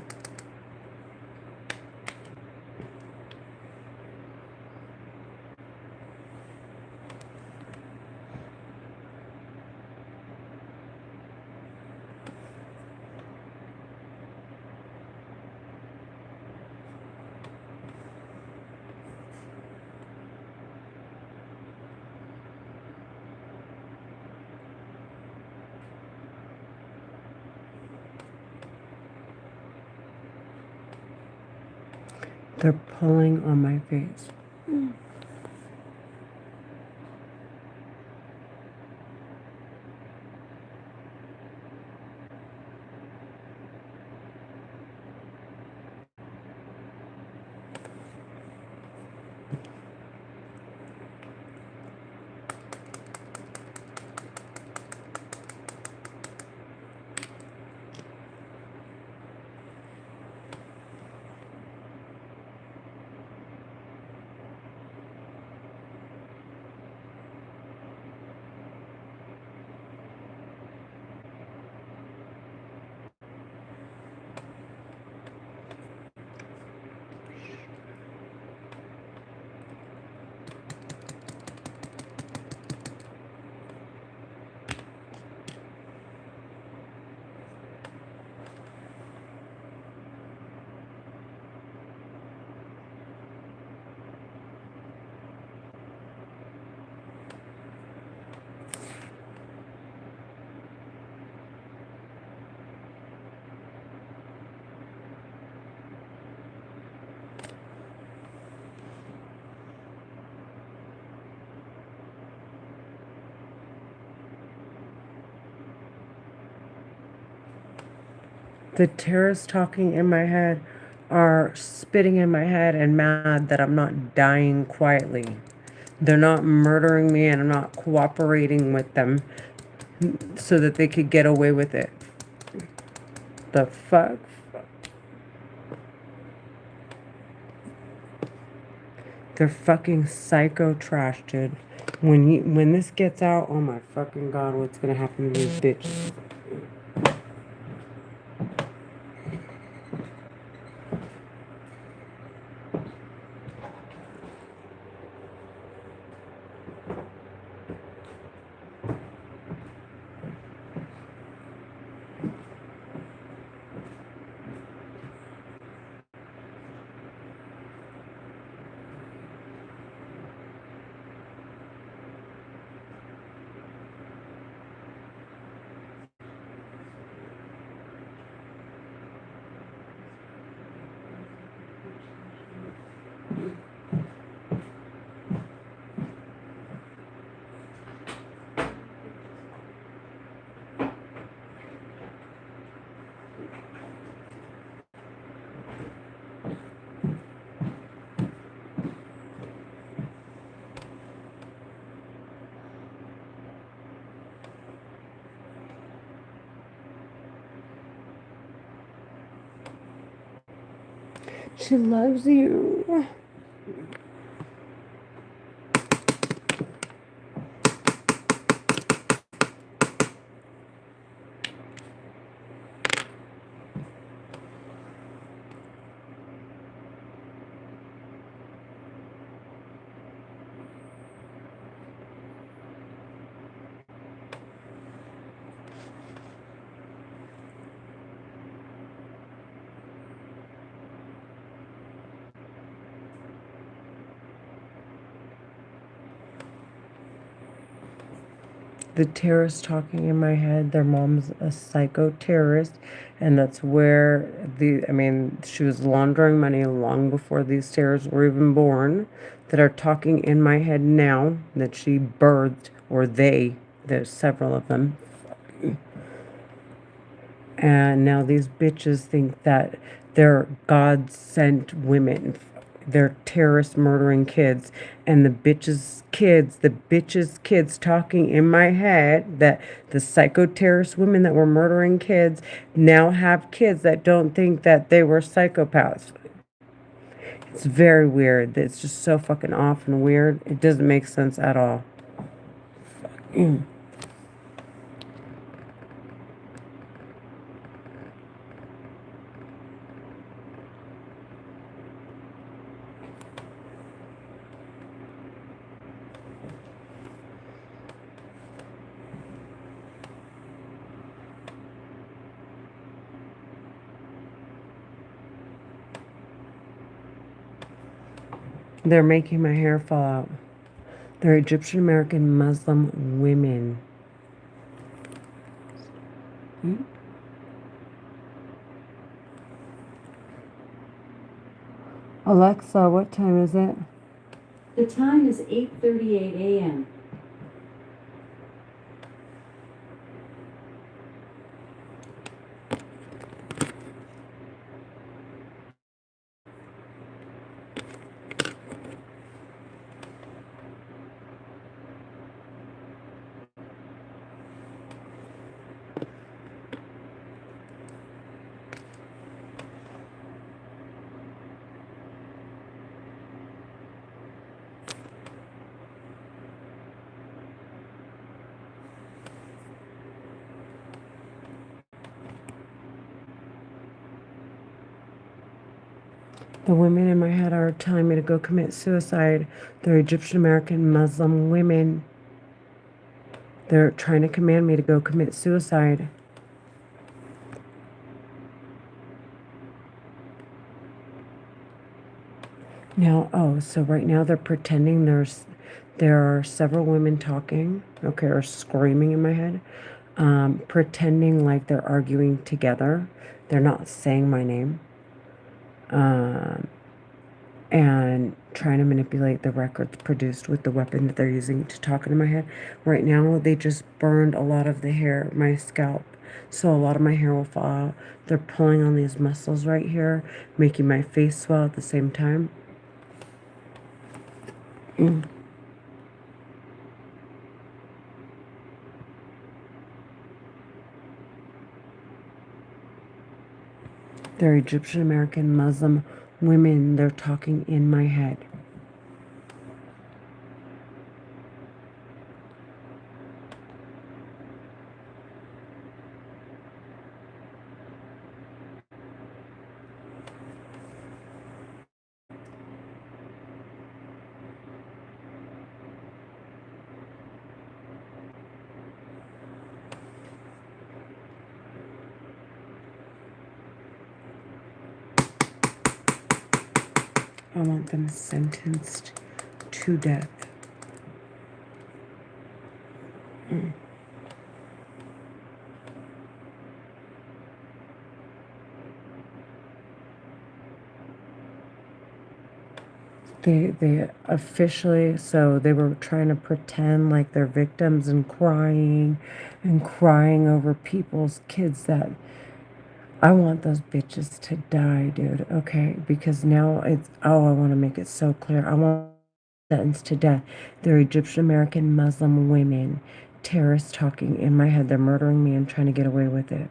They're pulling on my face. The terrorists talking in my head are spitting in my head and mad that I'm not dying quietly. They're not murdering me and I'm not cooperating with them so that they could get away with it. The fuck? They're fucking psycho trash, dude. When this gets out, oh my fucking god, what's gonna happen to these bitches? She loves you. The terrorist talking in my head, their mom's a psycho terrorist, and that's where she was laundering money long before these terrorists were even born, that are talking in my head now, that she birthed, or there's several of them. And now these bitches think that they're God-sent women. They're terrorist murdering kids. And the bitches' kids talking in my head that the psycho-terrorist women that were murdering kids now have kids that don't think that they were psychopaths. It's very weird. It's just so fucking off and weird. It doesn't make sense at all. They're making my hair fall out. They're Egyptian American Muslim women. Alexa, what time is it? The time is 8:38 a.m. The women in my head are telling me to go commit suicide. They're Egyptian American Muslim women. They're trying to command me to go commit suicide. Now, so right now they're pretending there are several women talking, okay, or screaming in my head, pretending like they're arguing together. They're not saying my name. And trying to manipulate the records produced with the weapon that they're using to talk into my head. Right now, they just burned a lot of the hair, my scalp, So a lot of my hair will fall out. They're pulling on these muscles right here, making my face swell at the same time. They're Egyptian American Muslim women. They're talking in my head. I want them sentenced to death. They officially, so they were trying to pretend like they're victims and crying over people's kids that I want those bitches to die, dude. Okay, because now it's, oh, I want to make it so clear. I want sentenced to death. They're Egyptian American Muslim women, terrorists talking in my head. They're murdering me and trying to get away with it.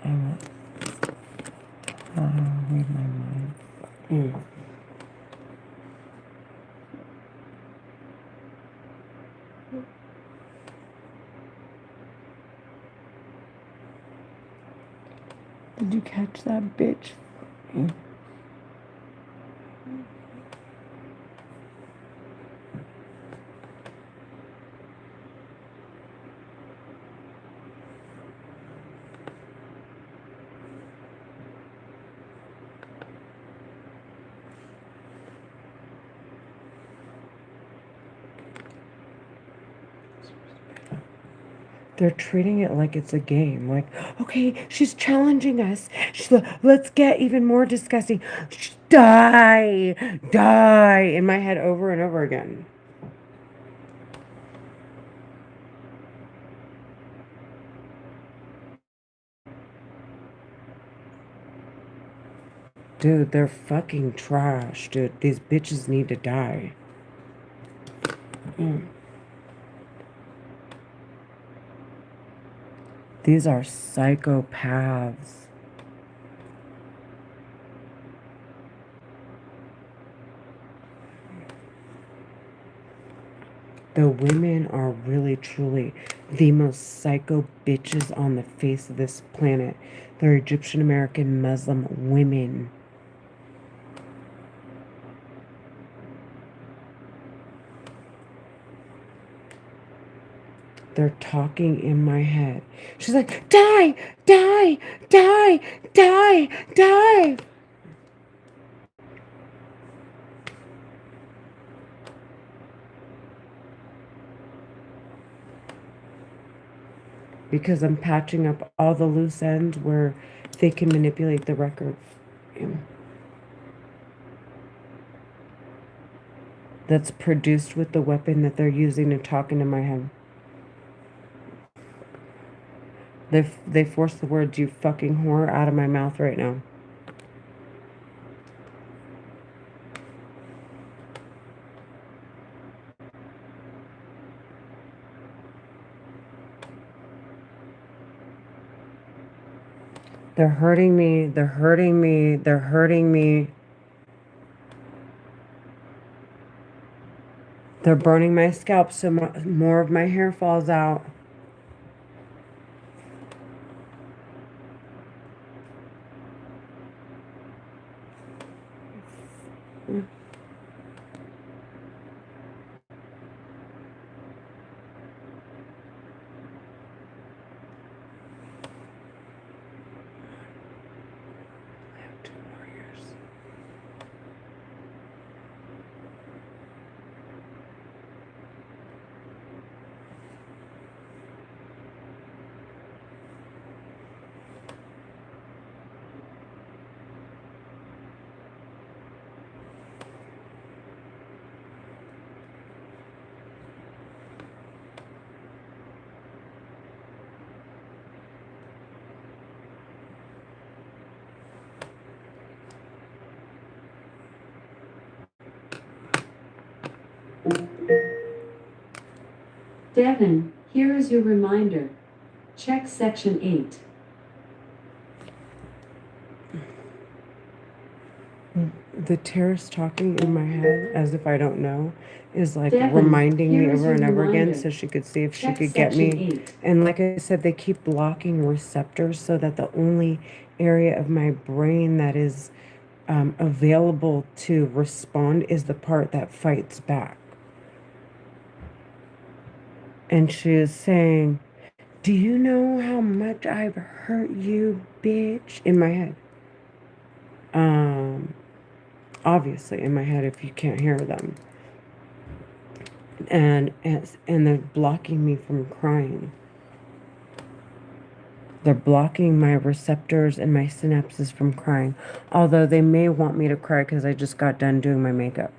I want, read my mind. Did you catch that, bitch? They're treating it like it's a game. Like, okay, she's challenging us. Let's get even more disgusting. Die, die, in my head over and over again. Dude, they're fucking trash, dude. These bitches need to die. These are psychopaths. The women are really, truly the most psycho bitches on the face of this planet. They're Egyptian American Muslim women. They're talking in my head. She's like, die, die, die, die, die. Because I'm patching up all the loose ends where they can manipulate the record. That's produced with the weapon that they're using to talk into my head. They force the words, you fucking whore, out of my mouth right now. They're hurting me. They're hurting me. They're hurting me. They're burning my scalp so more of my hair falls out. Devin, here is your reminder. Check section 8. The terrorist talking in my head, as if I don't know, is like Devin, reminding me here is over and your over again reminder. so she could see if she Check could get section me. 8. And like I said, they keep blocking receptors so that the only area of my brain that is available to respond is the part that fights back. And she is saying, "Do you know how much I've hurt you, bitch?" In my head. Obviously in my head if you can't hear them. And they're blocking me from crying. They're blocking my receptors and my synapses from crying. Although they may want me to cry because I just got done doing my makeup.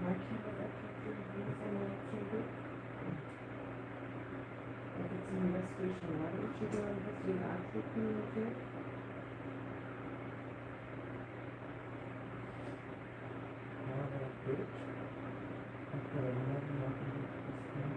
Why can't I let people use on the TV? If it's an investigation, why don't you go investigate the actual criminal too? Now that bitch. After I love nothing but this thing.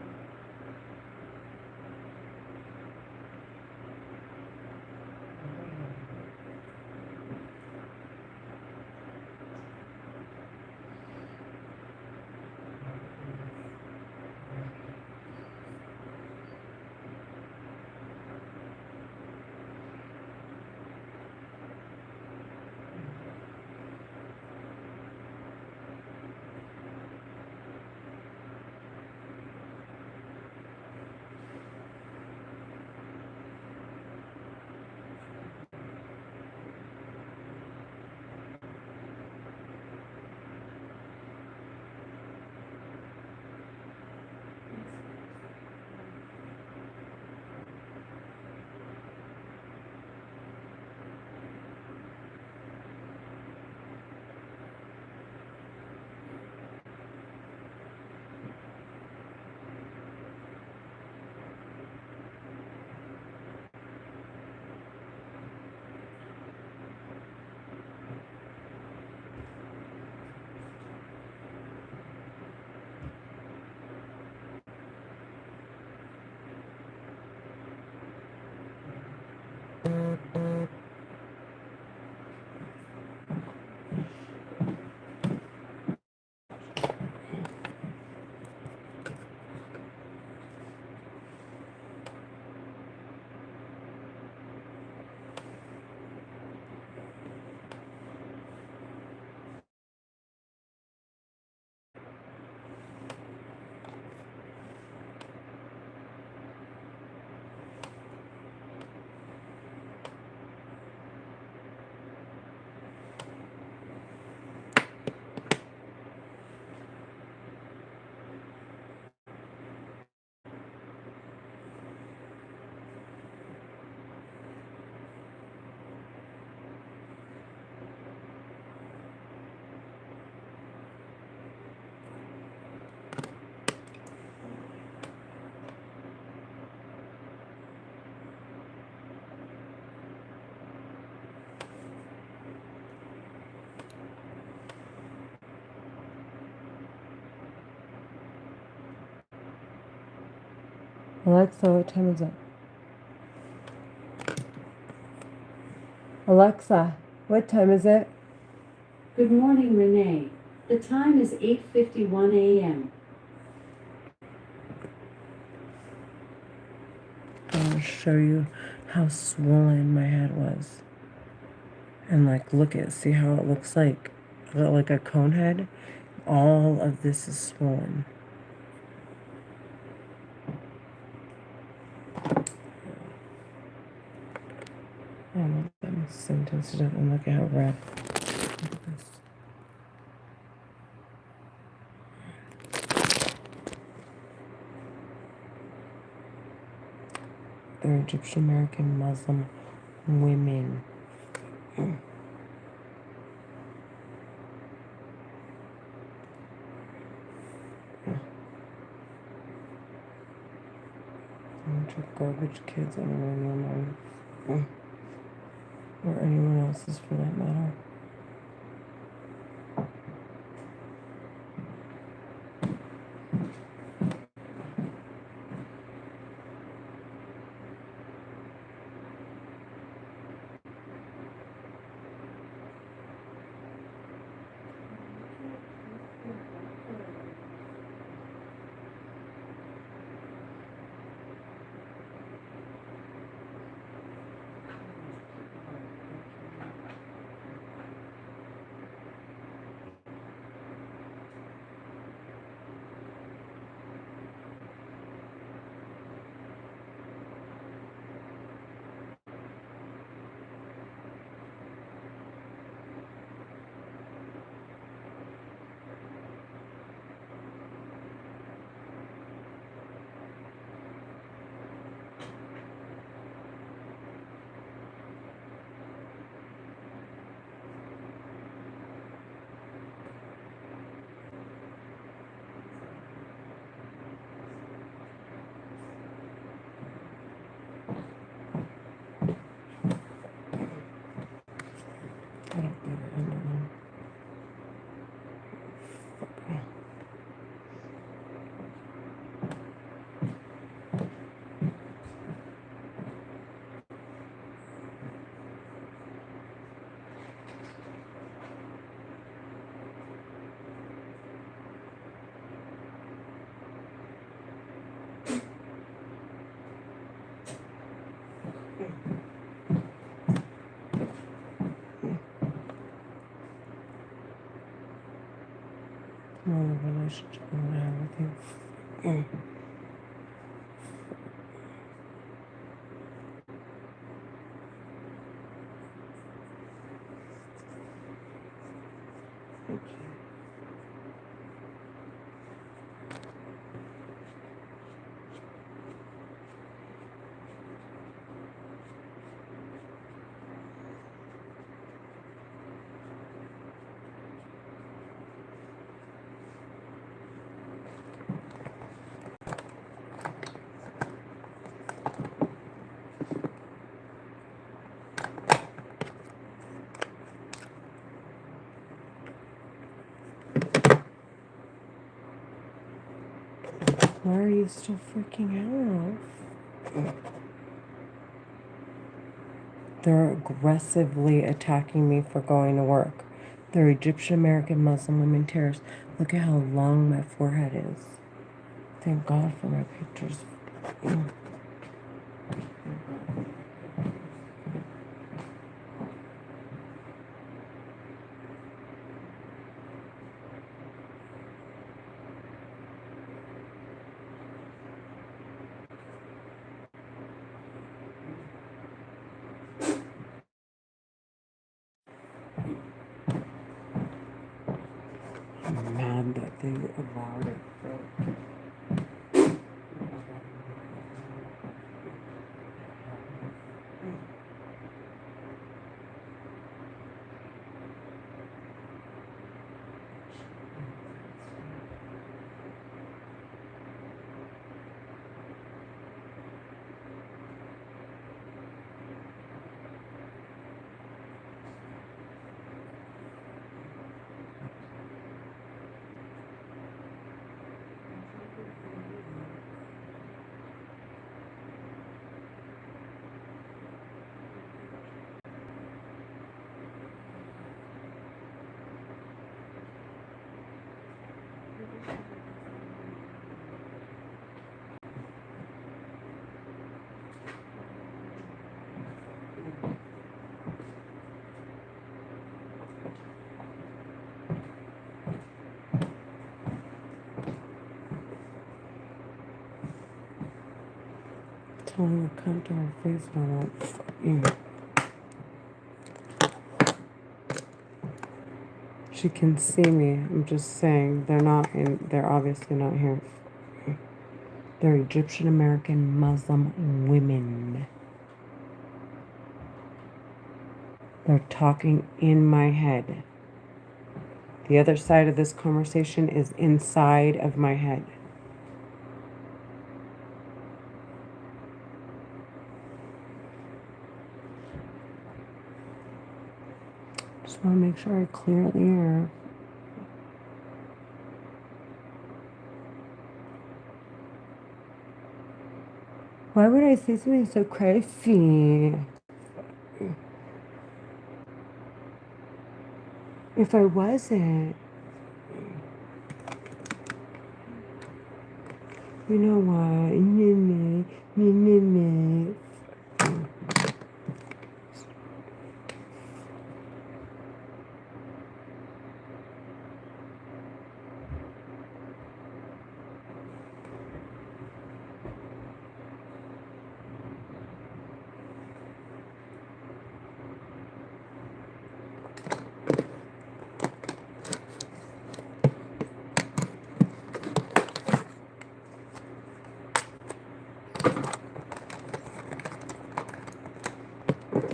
Alexa, what time is it? Alexa, what time is it? Good morning, Renee. The time is 8:51 a.m. I'll show you how swollen my head was. And like, look at, see how it looks like a cone head? All of this is swollen. I want them sentence it up and look at how red. Look at this. They're Egyptian American Muslim women. Bunch of garbage kids anywhere near mine. Or anyone else's for that matter. I don't think I don't know. More of a relationship and everything. Why are you still freaking out? They're aggressively attacking me for going to work. They're Egyptian American Muslim women terrorists. Look at how long my forehead is. Thank God for my pictures. I'm mad that they allowed it. Telling her cunt to her face and I won't fuck you. She can see me. I'm just saying they're obviously not here. They're Egyptian American Muslim women. They're talking in my head. The other side of this conversation is inside of my head. Just want to make sure I clear the air. Why would I say something so crazy? If I wasn't, you know what?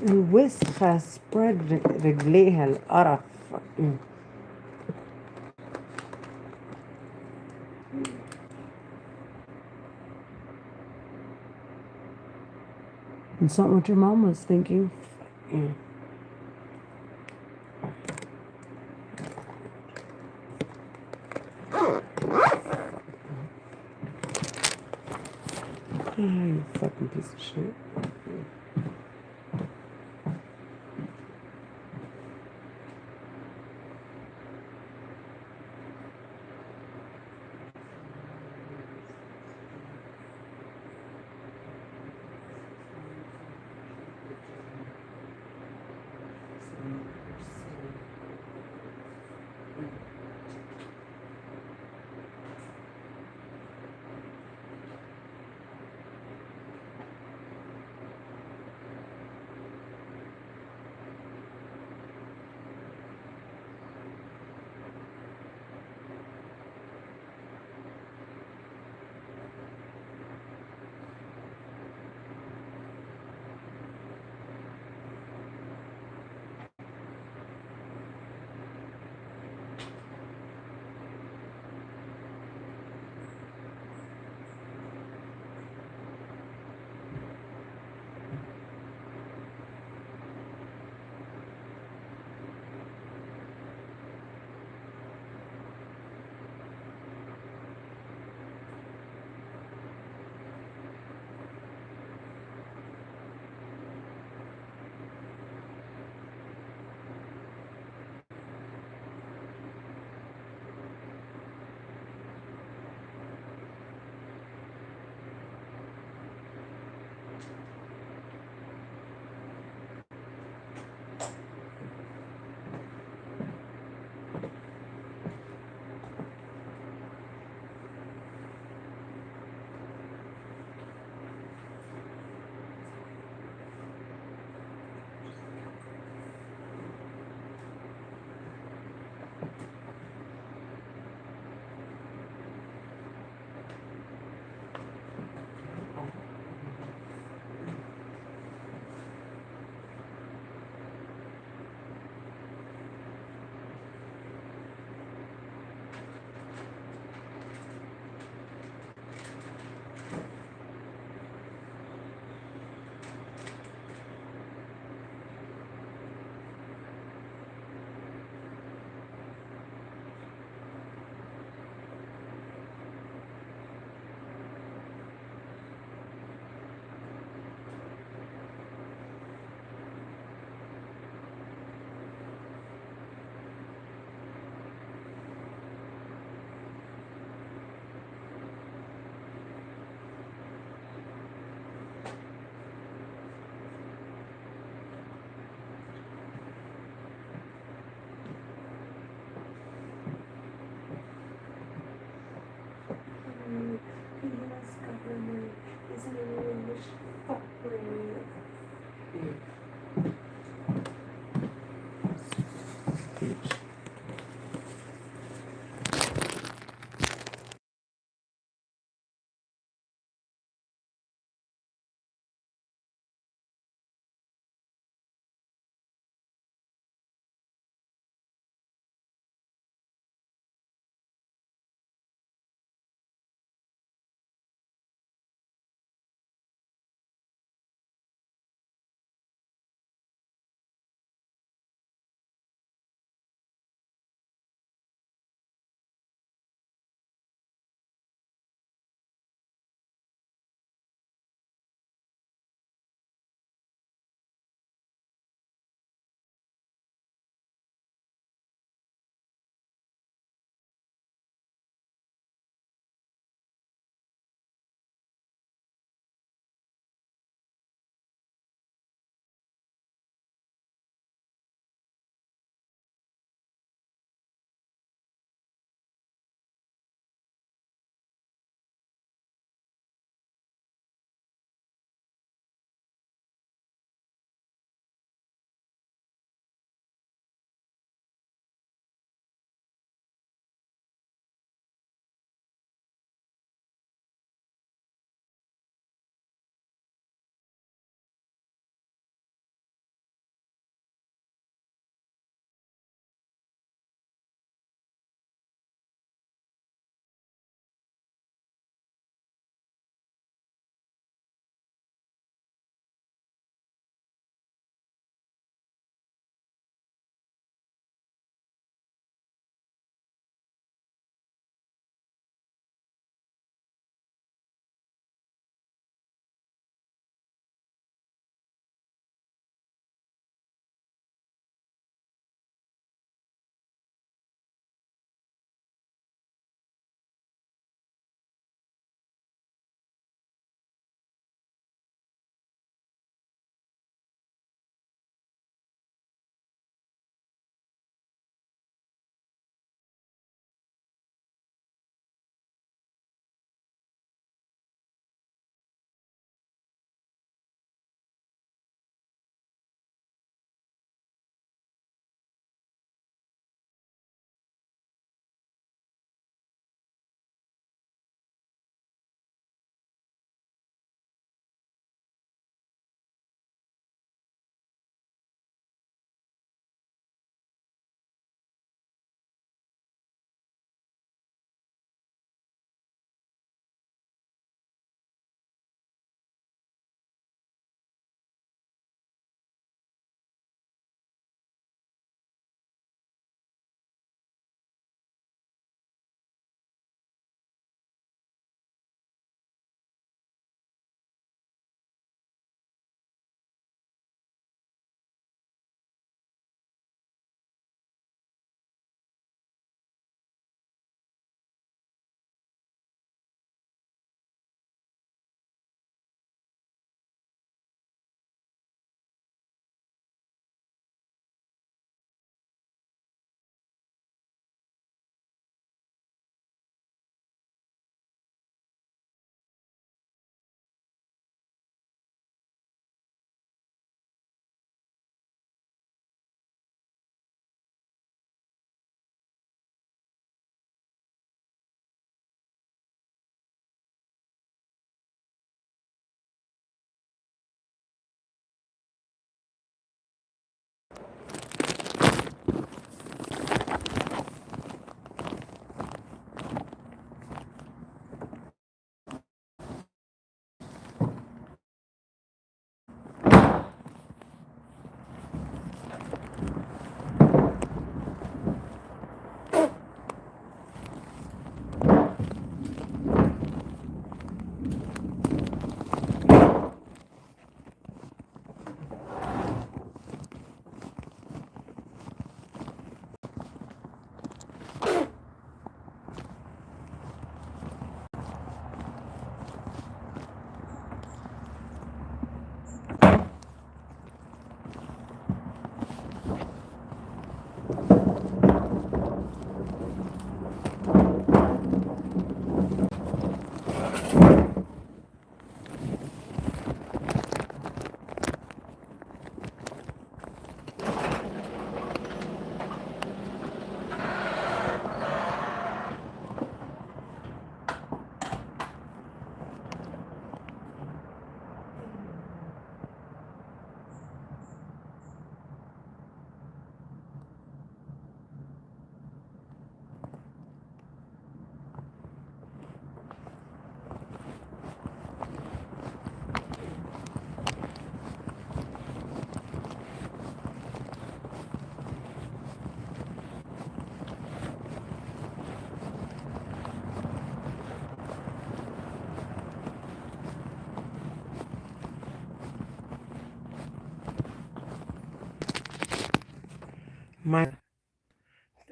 الوسخة spread رجليها القرف. It's not what your mom was thinking. You fucking piece of shit.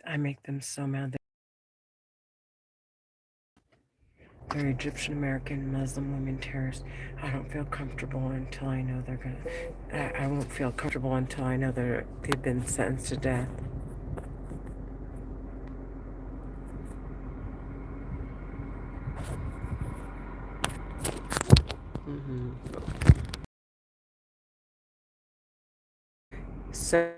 I make them so mad. They're Egyptian American Muslim women terrorists. I don't feel comfortable until I know they're gonna. I won't feel comfortable until I know they've been sentenced to death. So,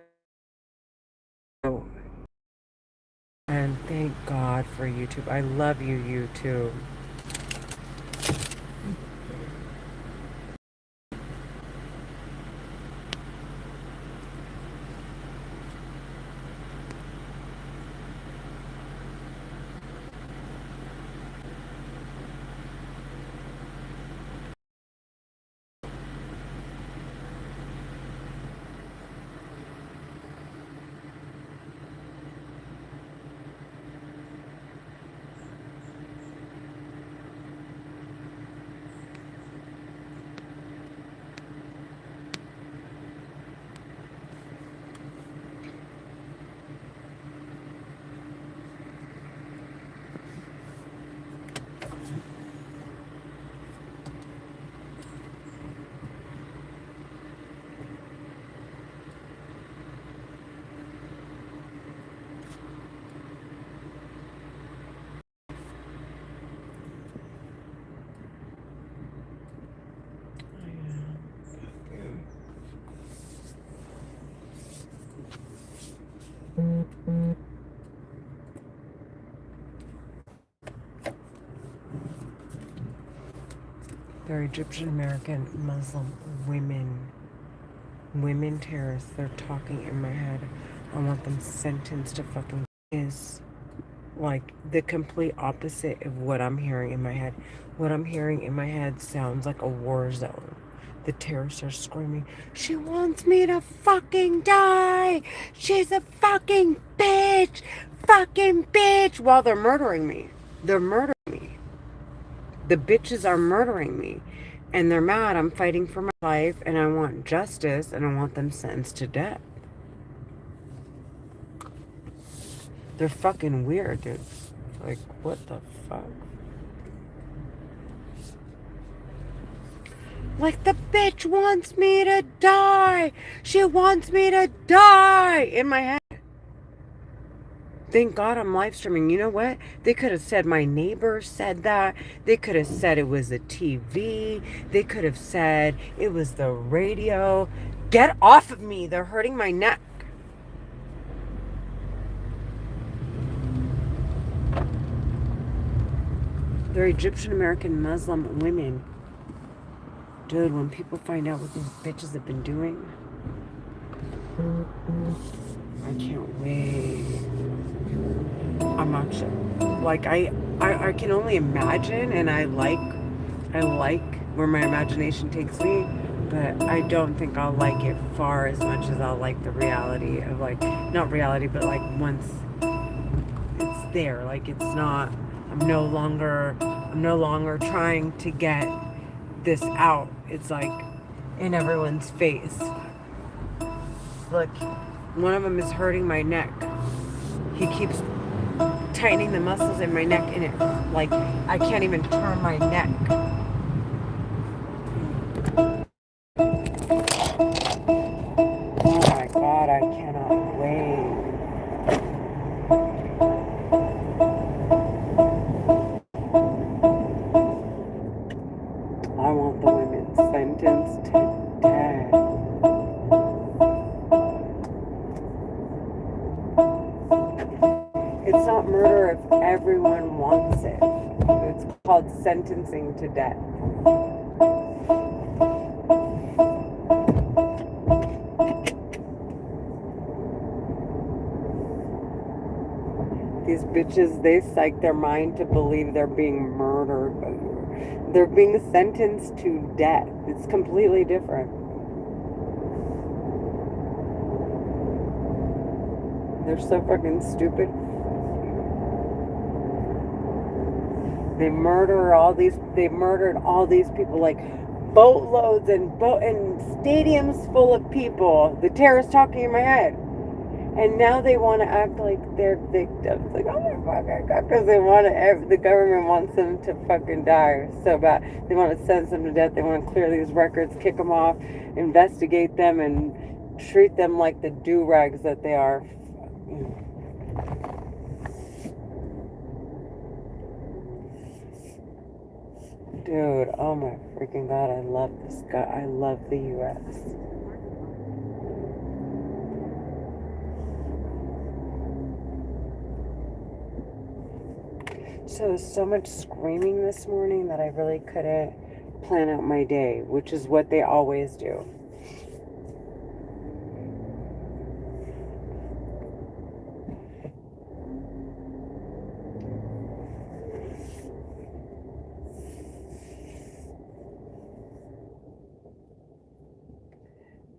and thank God for YouTube. I love you, YouTube. They're Egyptian American Muslim women terrorists. They're talking in my head. I want them sentenced to fucking is like the complete opposite of what I'm hearing in my head. What I'm hearing in my head sounds like a war zone. The terrorists are screaming, "She wants me to fucking die! She's a fucking bitch! Fucking bitch!" While they're murdering me. They're murdering me. The bitches are murdering me. And they're mad. I'm fighting for my life and I want justice and I want them sentenced to death. They're fucking weird, dude. Like, what the fuck? Like, the bitch wants me to die. She wants me to die in my head. Thank God I'm live streaming. You know what? They could have said my neighbor said that. They could have said it was a TV. They could have said it was the radio. Get off of me. They're hurting my neck. They're Egyptian American Muslim women. Dude, when people find out what these bitches have been doing, I can't wait. I'm actually like I can only imagine, and I like where my imagination takes me, but I don't think I'll like it far as much as I'll like the reality of, like, not reality, but like once it's there, like it's not. I'm no longer trying to get this out. It's like in everyone's face. Look, one of them is hurting my neck. He keeps tightening the muscles in my neck, and it, like, I can't even turn my neck. Oh my God, I cannot wait. I want the women sentenced to death. It's not murder if everyone wants it. It's called sentencing to death. These bitches, they psych their mind to believe they're being murdered. They're being sentenced to death. It's completely different. They're so fucking stupid. They murdered all these people, like boatloads and stadiums full of people. The terrorists talking in my head. And now they want to act like they're victims. Like, oh my fucking god, because they want to. The government wants them to fucking die so bad. They want to sentence them to death. They want to clear these records, kick them off, investigate them, and treat them like the do-rags that they are. Dude, oh my freaking god, I love this guy. I love the U.S. So there's so much screaming this morning that I really couldn't plan out my day, which is what they always do.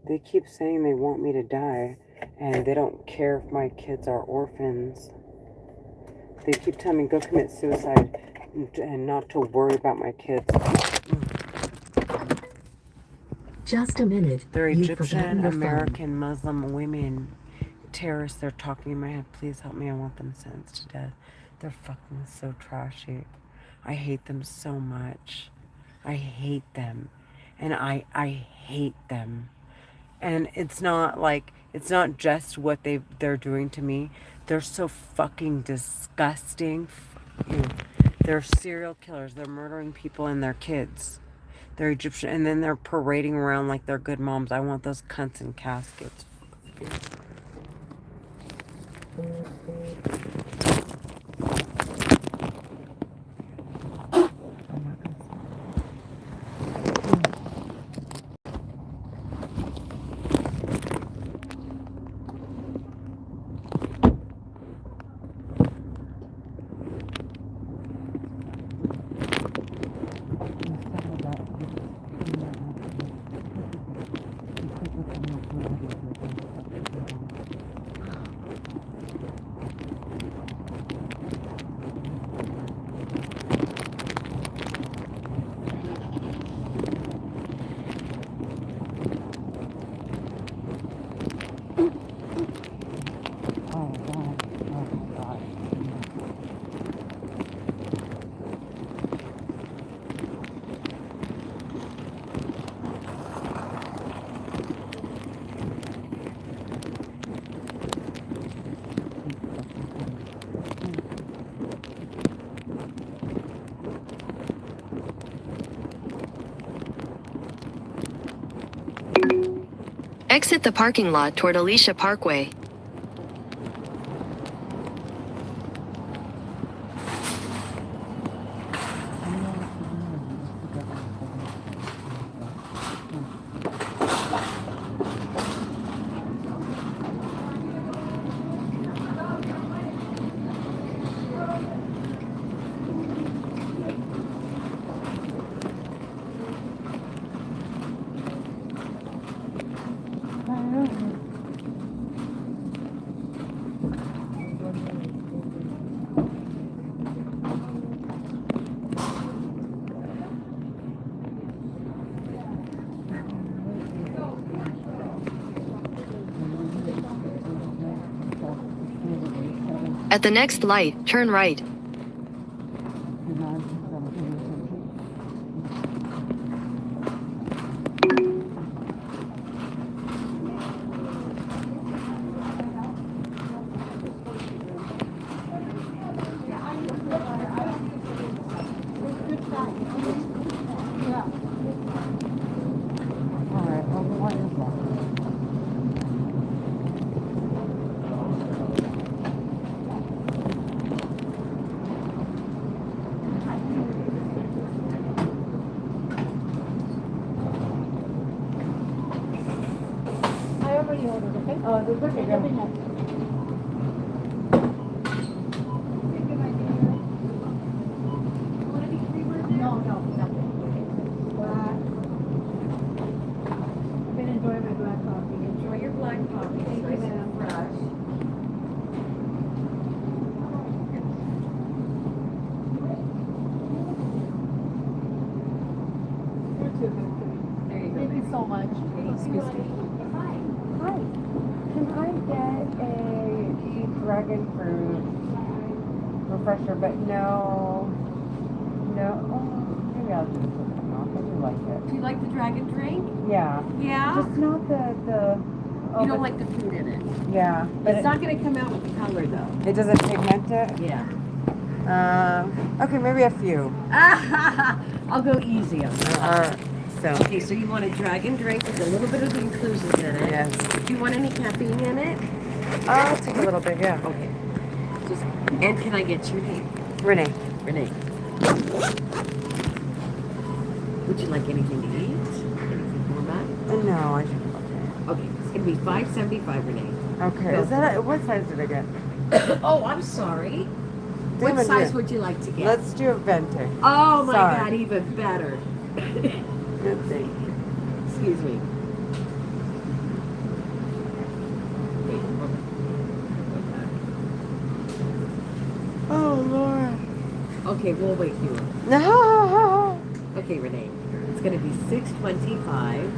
They keep saying they want me to die, and they don't care if my kids are orphans. They keep telling me go commit suicide and not to worry about my kids. Just a minute. They're You've Egyptian forgotten your phone. American Muslim women terrorists. They're talking in my head. Please help me. I want them sentenced to death. They're fucking so trashy. I hate them so much. I hate them. And I hate them. And it's not just what they're doing to me. They're so fucking disgusting. They're serial killers. They're murdering people and their kids. They're Egyptian, and then they're parading around like they're good moms. I want those cunts in caskets. Exit the parking lot toward Alicia Parkway. At the next light, turn right. Thank you so much. Excuse me. Hi. Can I get a dragon fruit refresher, but no. Oh, maybe I'll do something else. I do like it. Do you like the dragon drink? Yeah. Yeah? Just not the. Oh, You don't but- like the food in it. Yeah, but It's not going to come out with the color though. it doesn't pigment it. Yeah. Okay, maybe a few. I'll go easy on that. So. Okay, so you want a dragon drink with a little bit of the inclusions in it. Yes. Do you want any caffeine in it? I'll take a little bit. Yeah. Okay. Just, and can I get your name? Renee. Renee. Would you like anything to eat? Anything gourmet? No, I think. Okay, it's gonna be $5.75, Renee. Okay. Is that what size did I get? Oh, I'm sorry. Damn What it, size dear. would you like to get? Let's do a venti. Oh my Sorry. God, even better. Good thing. Excuse me. Oh Lord. Okay, we'll wait here. No. Okay, Renee. It's gonna be $6.25.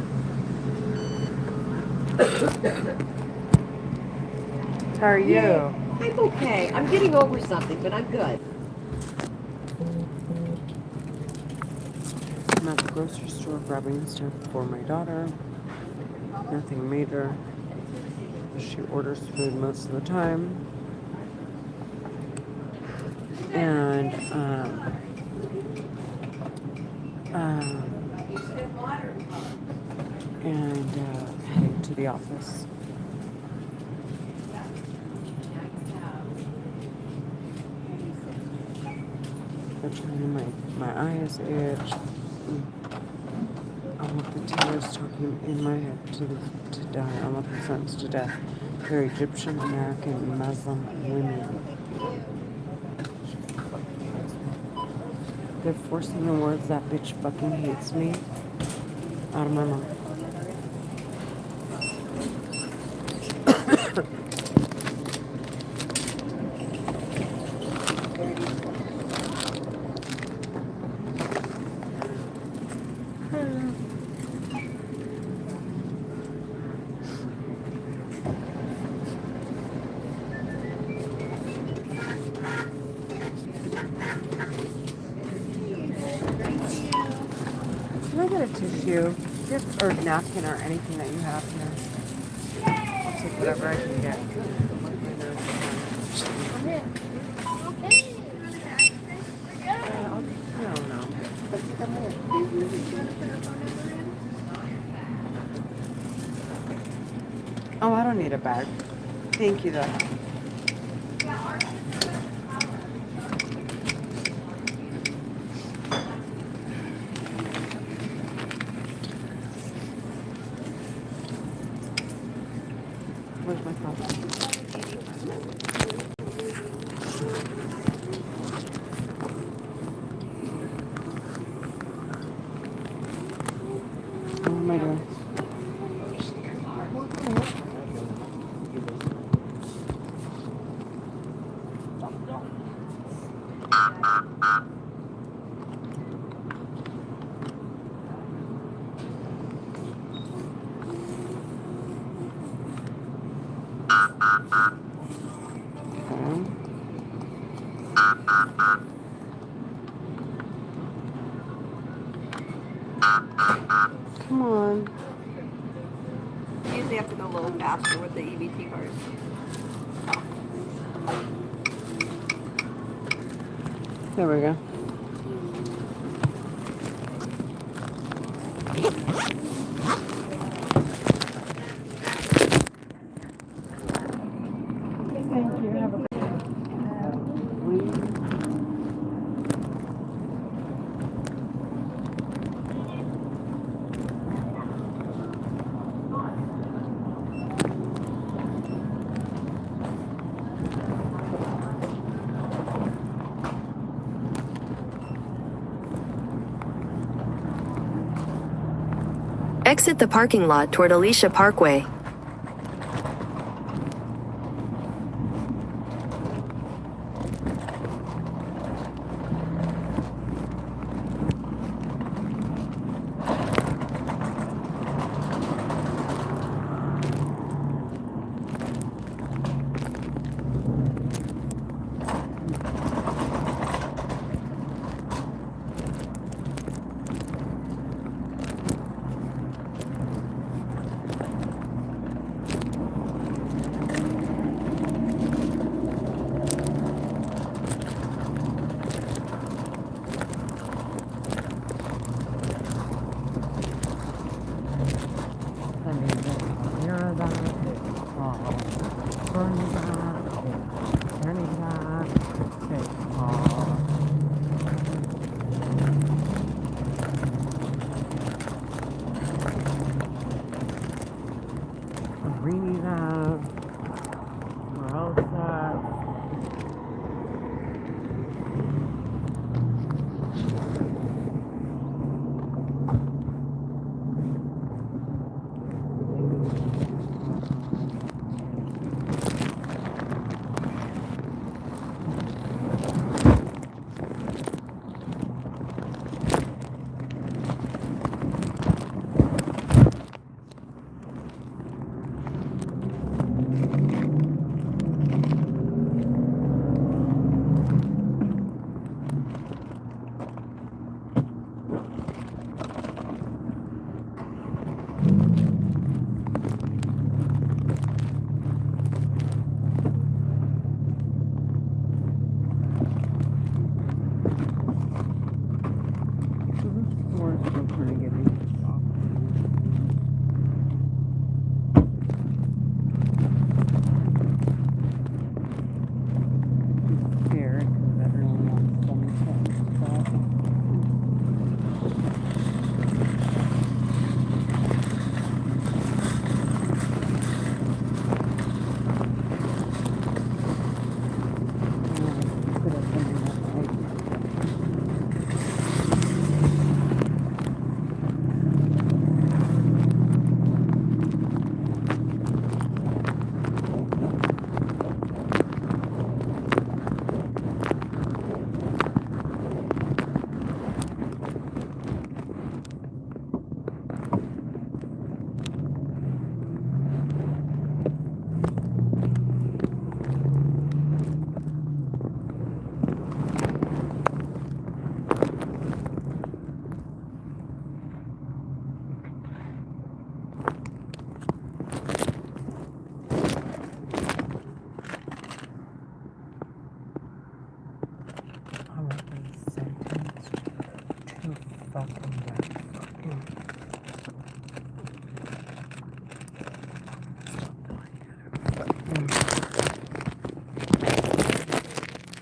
How are you? I'm okay. I'm getting over something, but I'm good. I'm at the grocery store grabbing stuff for my daughter. Nothing major. She orders food most of the time. And heading to the office. Fortunately, my eyes itch. I want the tears talking in my head to die. I want the sentence to death. They're Egyptian, American, Muslim women. They're forcing the words that bitch fucking hates me out of my mouth. Can I get a tissue? Just, or napkin or anything that you have here? I'll take whatever I can get. I don't know. Oh, I don't need a bag. Thank you, though. Where's my phone? What am I doing? Okay. Come on. Usually have to go a little faster with the EBT cards. There we go. Thank you. Have a Exit the parking lot toward Alicia Parkway.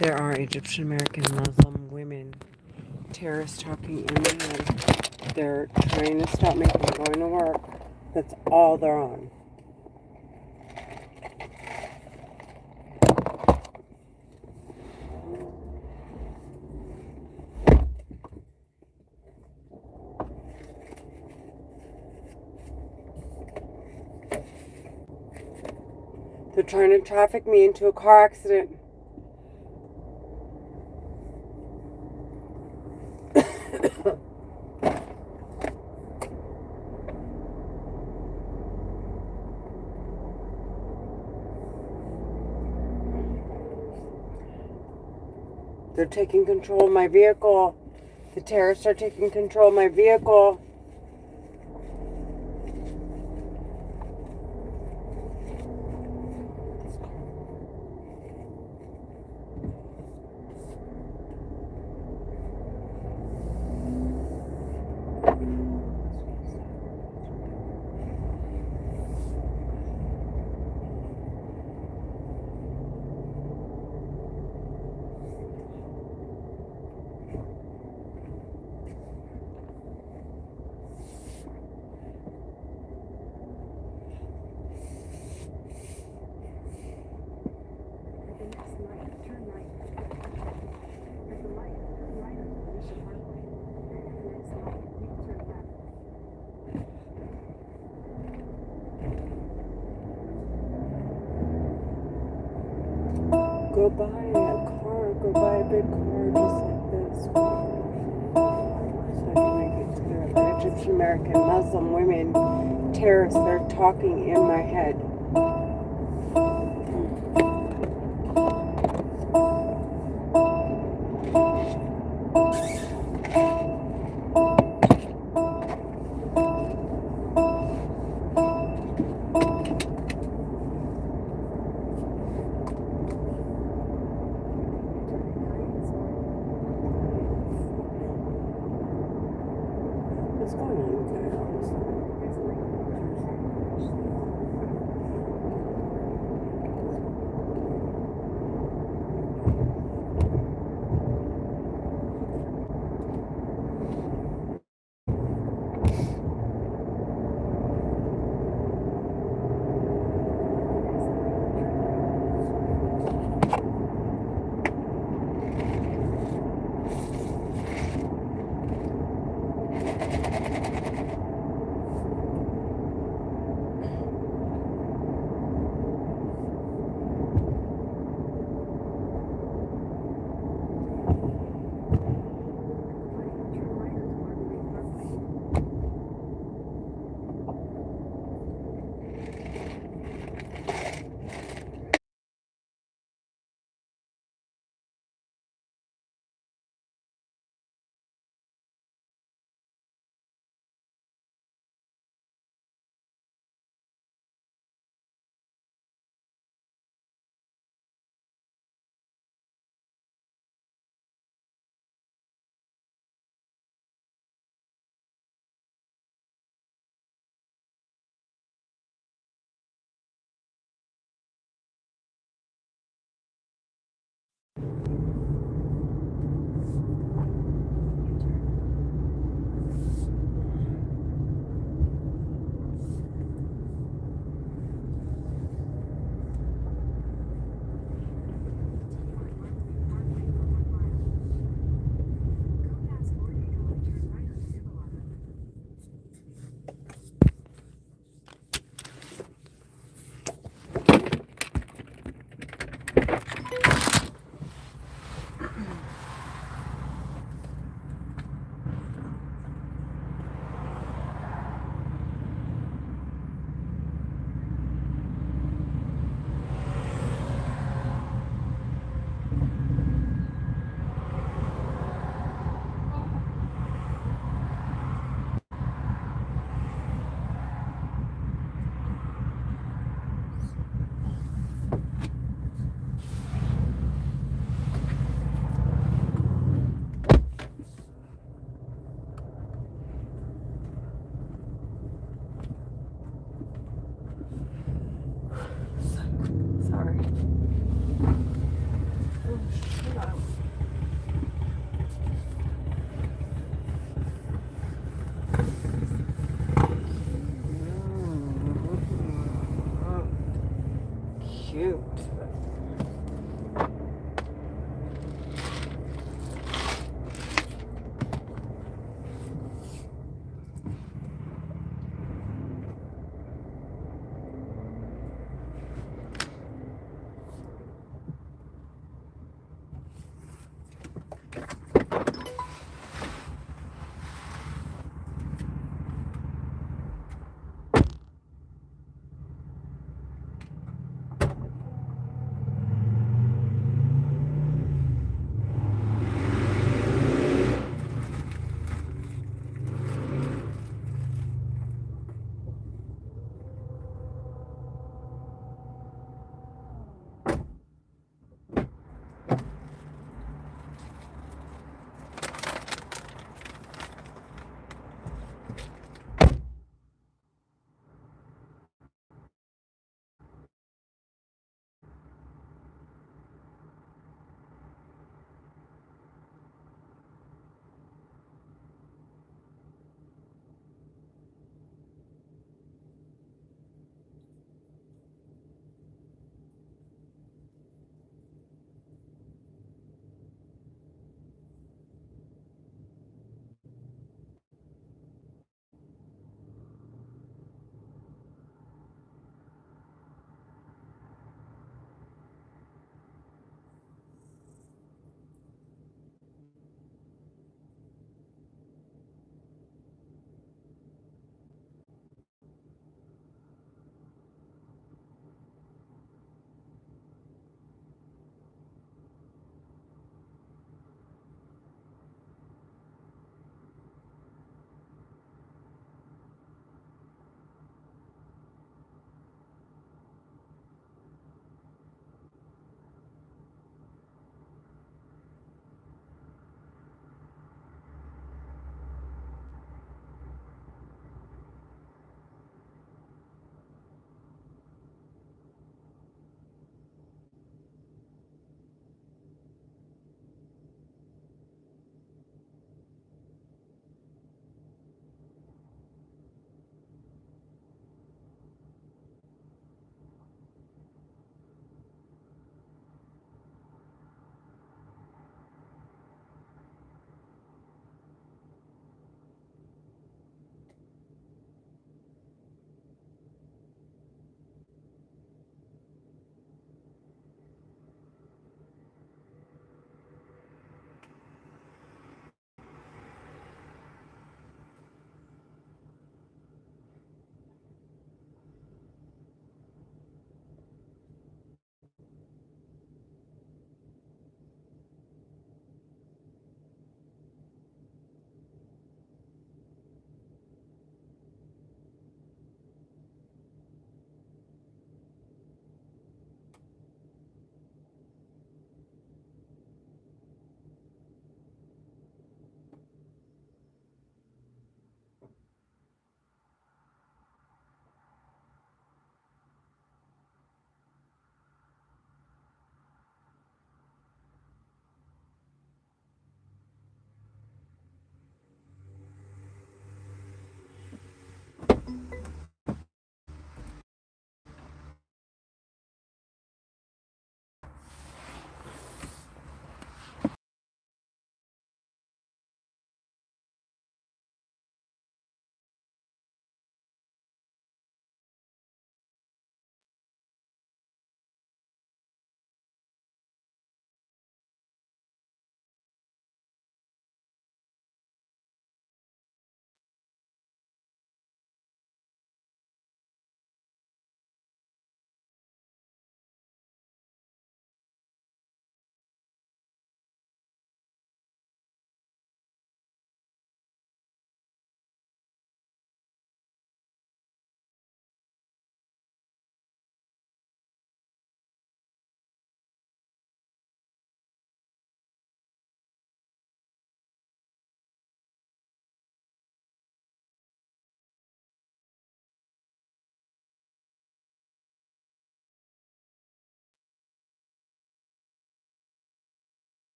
There are Egyptian American Muslim women terrorists talking in my head. They're trying to stop me from going to work. That's all they're on. They're trying to traffic me into a car accident. They're taking control of my vehicle. The terrorists are taking control of my vehicle. Go buy a car, go buy a big car just like this. So I can make it to the Egyptian American Muslim women terrorists. They're talking in my head. What's going on with that?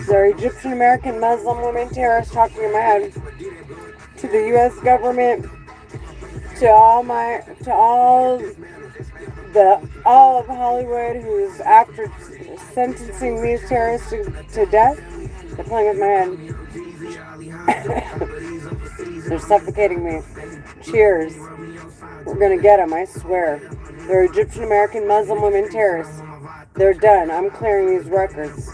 They're Egyptian American Muslim women terrorists talking in my head to the U.S. government, to all of Hollywood who's after sentencing these terrorists to death. They're playing with my head. They're suffocating me. Cheers. We're gonna get them, I swear. They're Egyptian American Muslim women terrorists. They're done. I'm clearing these records.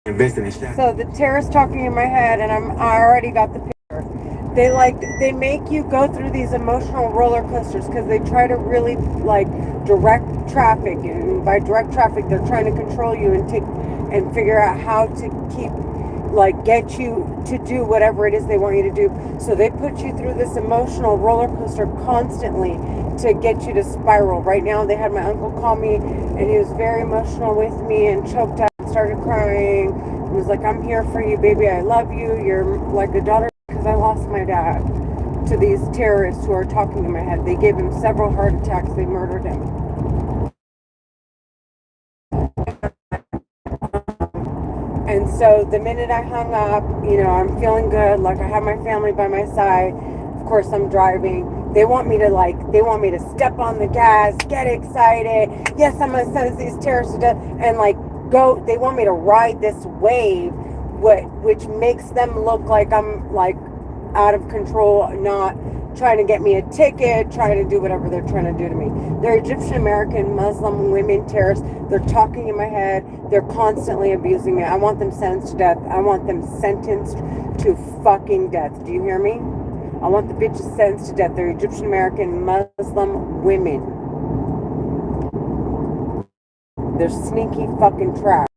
So the terrorist talking in my head, and I already got the picture. They make you go through these emotional roller coasters because they try to really direct traffic, and by direct traffic they're trying to control you and figure out how to get you to do whatever it is they want you to do. So they put you through this emotional roller coaster constantly to get you to spiral. Right now they had my uncle call me, and he was very emotional with me and choked up and started crying. He was like, "I'm here for you, baby. I love you. You're like a daughter," because I lost my dad. to these terrorists who are talking in my head. They gave him several heart attacks. They murdered him. And so the minute I hung up, I'm feeling good. Like, I have my family by my side. Of course, I'm driving. They want me to step on the gas, get excited. Yes, I'm going to send these terrorists to death. And go, they want me to ride this wave, which makes them look like I'm out of control, not trying to get me a ticket, trying to do whatever they're trying to do to me. They're Egyptian American Muslim women terrorists. They're talking in my head. They're constantly abusing me. I want them sentenced to death. I want them sentenced to fucking death. Do you hear me? I want the bitches sentenced to death. They're Egyptian American Muslim women. They're sneaky fucking trash.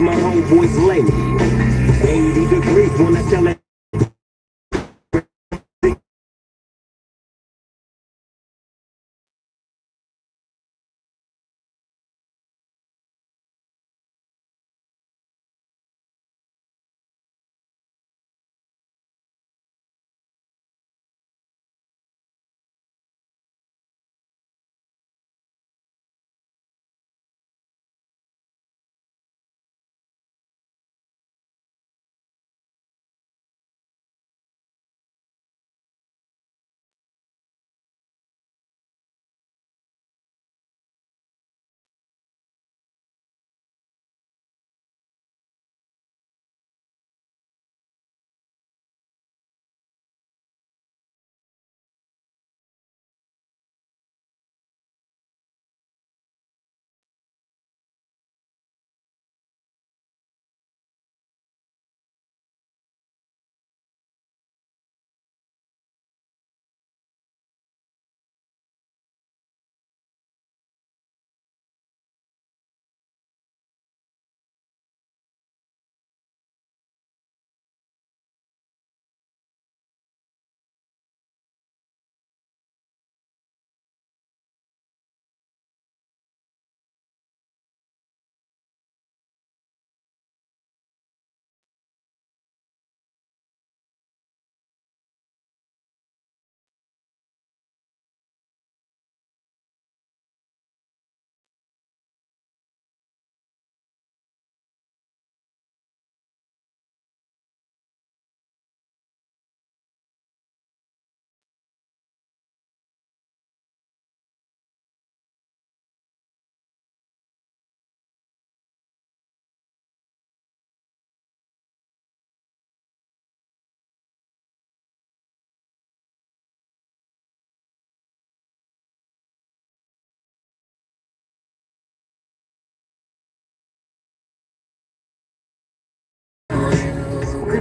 My homeboys lay 80 degrees when I tell it.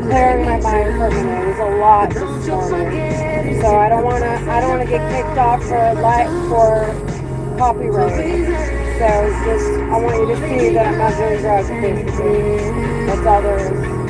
Clearing my mind for a minute. It was a lot this morning. So I don't wanna get kicked off for copyright. So I want you to see that I'm not doing drugs, basically. That's all there is.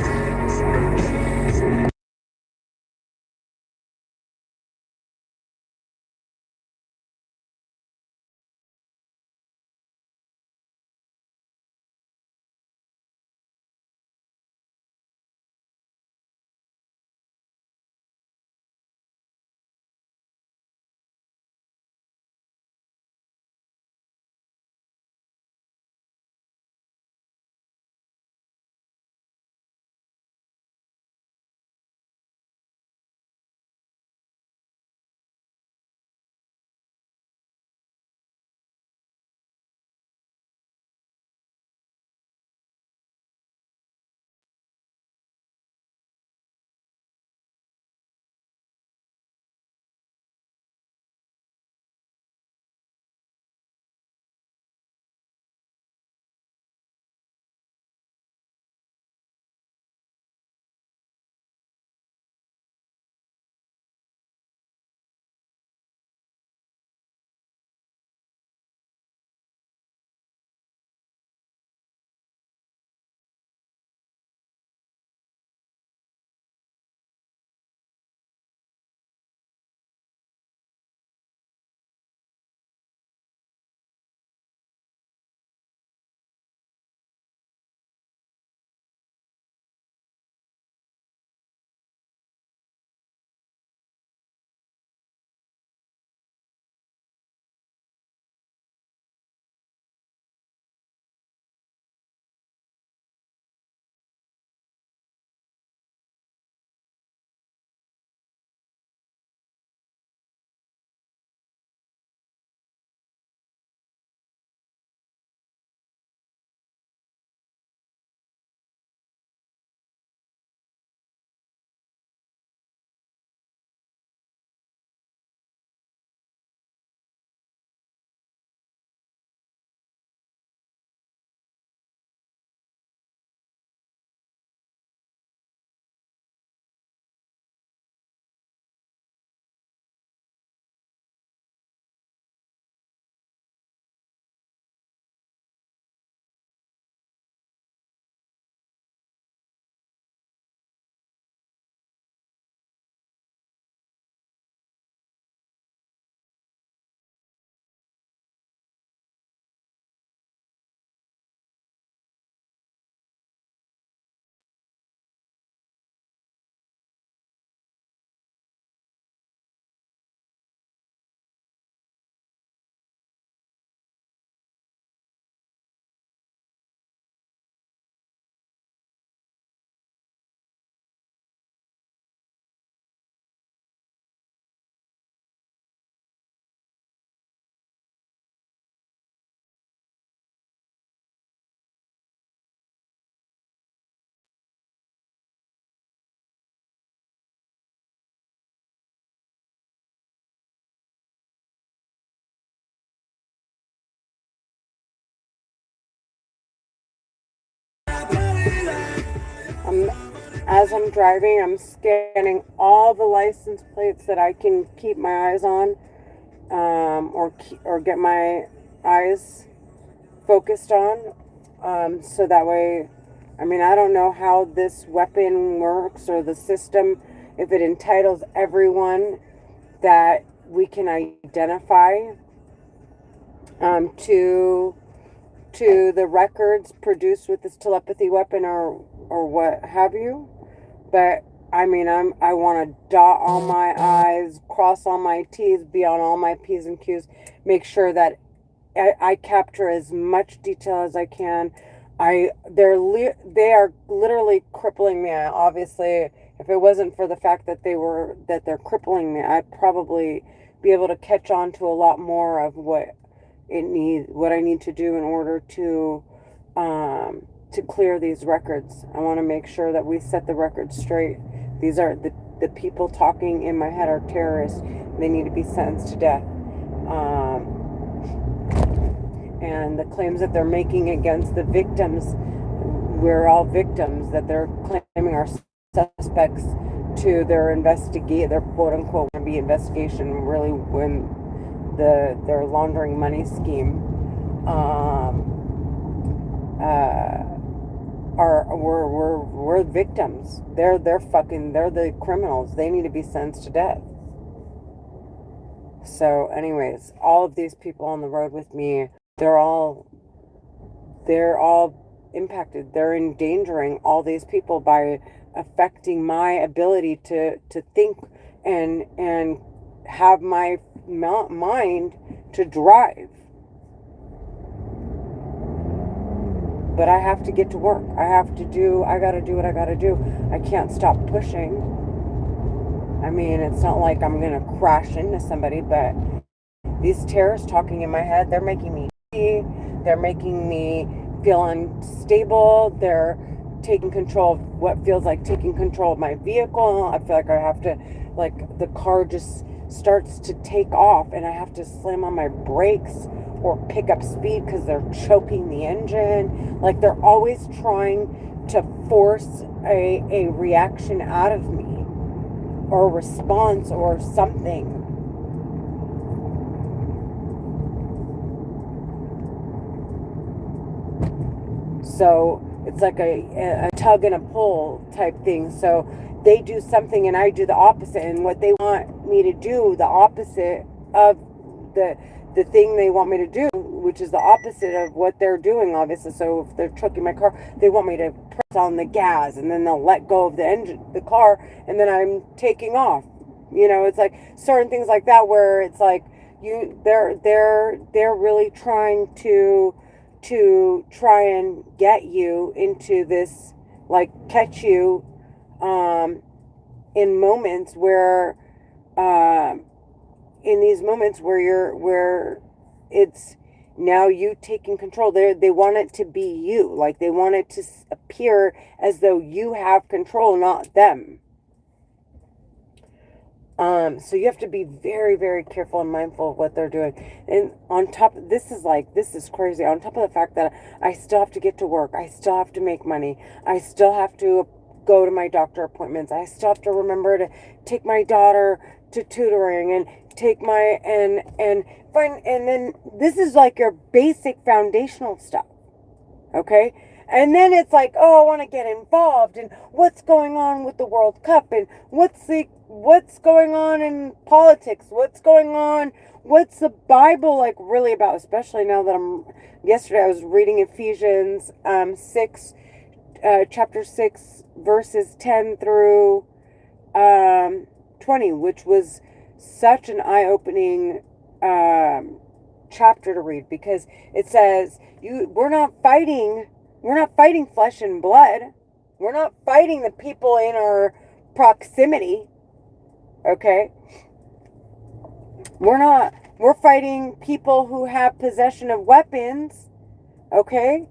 As I'm driving, I'm scanning all the license plates that I can keep my eyes on, or get my eyes focused on, so that way, I mean, I don't know how this weapon works or the system, if it entitles everyone that we can identify, to the records produced with this telepathy weapon, or what have you. But I mean, I want to dot all my I's, cross all my T's, be on all my P's and Q's, make sure that I capture as much detail as I can. They are literally crippling me. Obviously, if it wasn't for the fact that they're crippling me, I'd probably be able to catch on to a lot more of what I need to do in order to clear these records. I want to make sure that we set the records straight. These are the people talking in my head are terrorists. They need to be sentenced to death. And the claims that they're making against the victims, we're all victims, that they're claiming are suspects to their quote unquote wannabe investigation, really when their laundering money scheme, we're victims. They're the criminals. They need to be sentenced to death. So anyways, all of these people on the road with me, they're all impacted. They're endangering all these people by affecting my ability to think and have my mind to drive. But I have to get to work. I gotta do what I gotta do. I can't stop pushing. I mean, it's not like I'm gonna crash into somebody, but these terrorists talking in my head, they're making me feel unstable. They're taking control of what feels like taking control of my vehicle. I feel like I have to, like, the car just starts to take off and I have to slam on my brakes or pick up speed because they're choking the engine. Like, they're always trying to force a reaction out of me, or a response or something. So it's like a tug and a pull type thing. So they do something and I do the opposite, and what they want me to do, the opposite of the thing they want me to do, which is the opposite of what they're doing, obviously. So if they're choking my car, they want me to press on the gas, and then they'll let go of the car, and then I'm taking off. You know, it's like certain things like that where it's like they're really trying to try and get you into this, like, catch you in moments where in these moments where it's now you taking control. They want it to be you. Like, they want it to appear as though you have control, not them. So you have to be very, very careful and mindful of what they're doing. And on top, this is crazy. On top of the fact that I still have to get to work, I still have to make money, I still have to go to my doctor appointments, I still have to remember to take my daughter to tutoring and take my and then this is like your basic foundational stuff. Okay? And then it's like, oh, I want to get involved in what's going on with the World Cup, and what's going on in politics, what's the Bible like really about, especially now that yesterday I was reading Ephesians 6, chapter 6, verses 10 through 20, which was such an eye-opening chapter to read, because it says we're not fighting flesh and blood. We're not fighting the people in our proximity. Okay? We're fighting people who have possession of weapons, okay?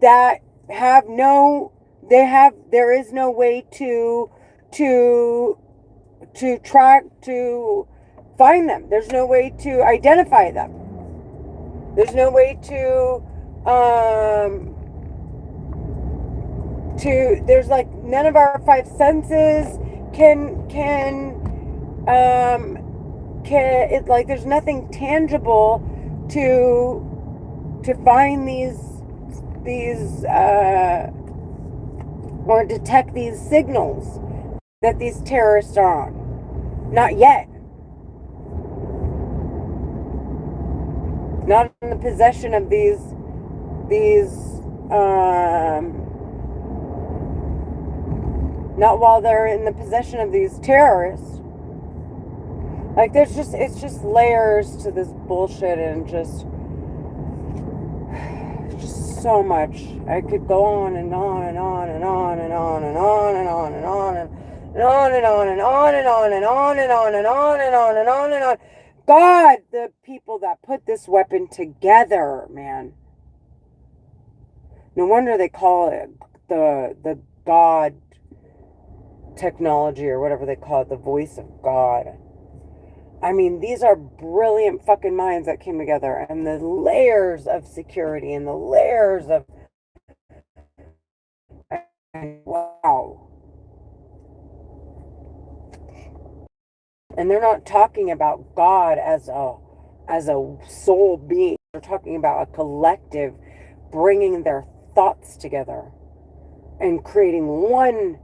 That there is no way to track, to find them. There's no way to identify them. There's no way to there's like none of our five senses it, like there's nothing tangible to find these or detect these signals that these terrorists are on. Not yet. Not in the possession of these not while they're in the possession of these terrorists. Like it's just layers to this bullshit, and just so much. I could go on and on and on and on and on and on and on and on and on and on and on and on and on and on and on and on and on and on. God, the people that put this weapon together, man. No wonder they call it the God technology, or whatever they call it, the voice of God. I mean, these are brilliant fucking minds that came together, and the layers of security and the layers of, wow. And they're not talking about God as a soul being. They're talking about a collective bringing their thoughts together and creating one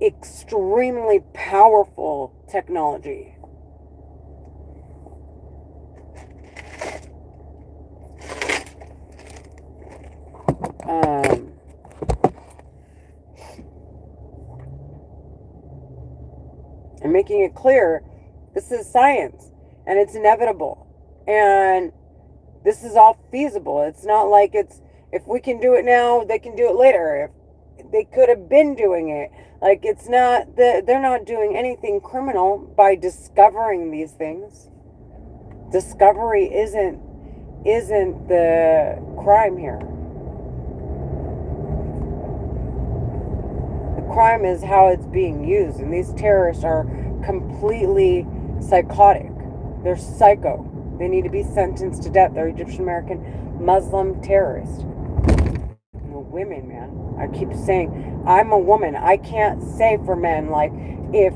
extremely powerful technology. And making it clear, this is science, and it's inevitable, and this is all feasible. It's not like if we can do it now, they can do it later. If they could have been doing it, like it's not they're not doing anything criminal by discovering these things. Discovery isn't the crime here. Crime is how it's being used, and these terrorists are completely psychotic. They're psycho. They need to be sentenced to death. They're Egyptian American Muslim terrorists. And the women, man, I keep saying, I'm a woman. I can't say for men, like, if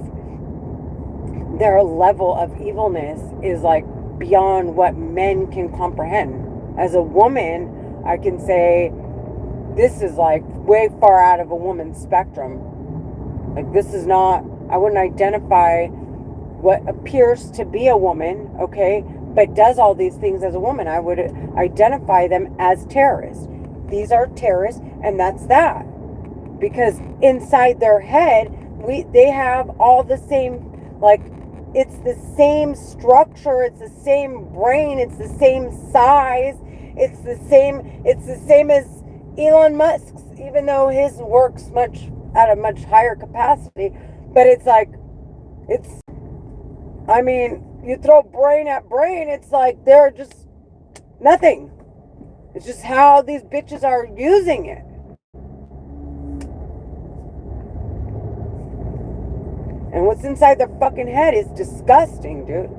their level of evilness is like beyond what men can comprehend. As a woman, I can say this is like way far out of a woman's spectrum. Like, this is not, I wouldn't identify what appears to be a woman, okay, but does all these things as a woman. I would identify them as terrorists. These are terrorists, and that's that. Because inside their head, they have all the same, like, it's the same structure, it's the same brain, it's the same size, it's the same as Elon Musk's, even though his works at a much higher capacity. But it's like, I mean, you throw brain at brain, it's like they're just nothing. It's just how these bitches are using it. And what's inside their fucking head is disgusting, dude.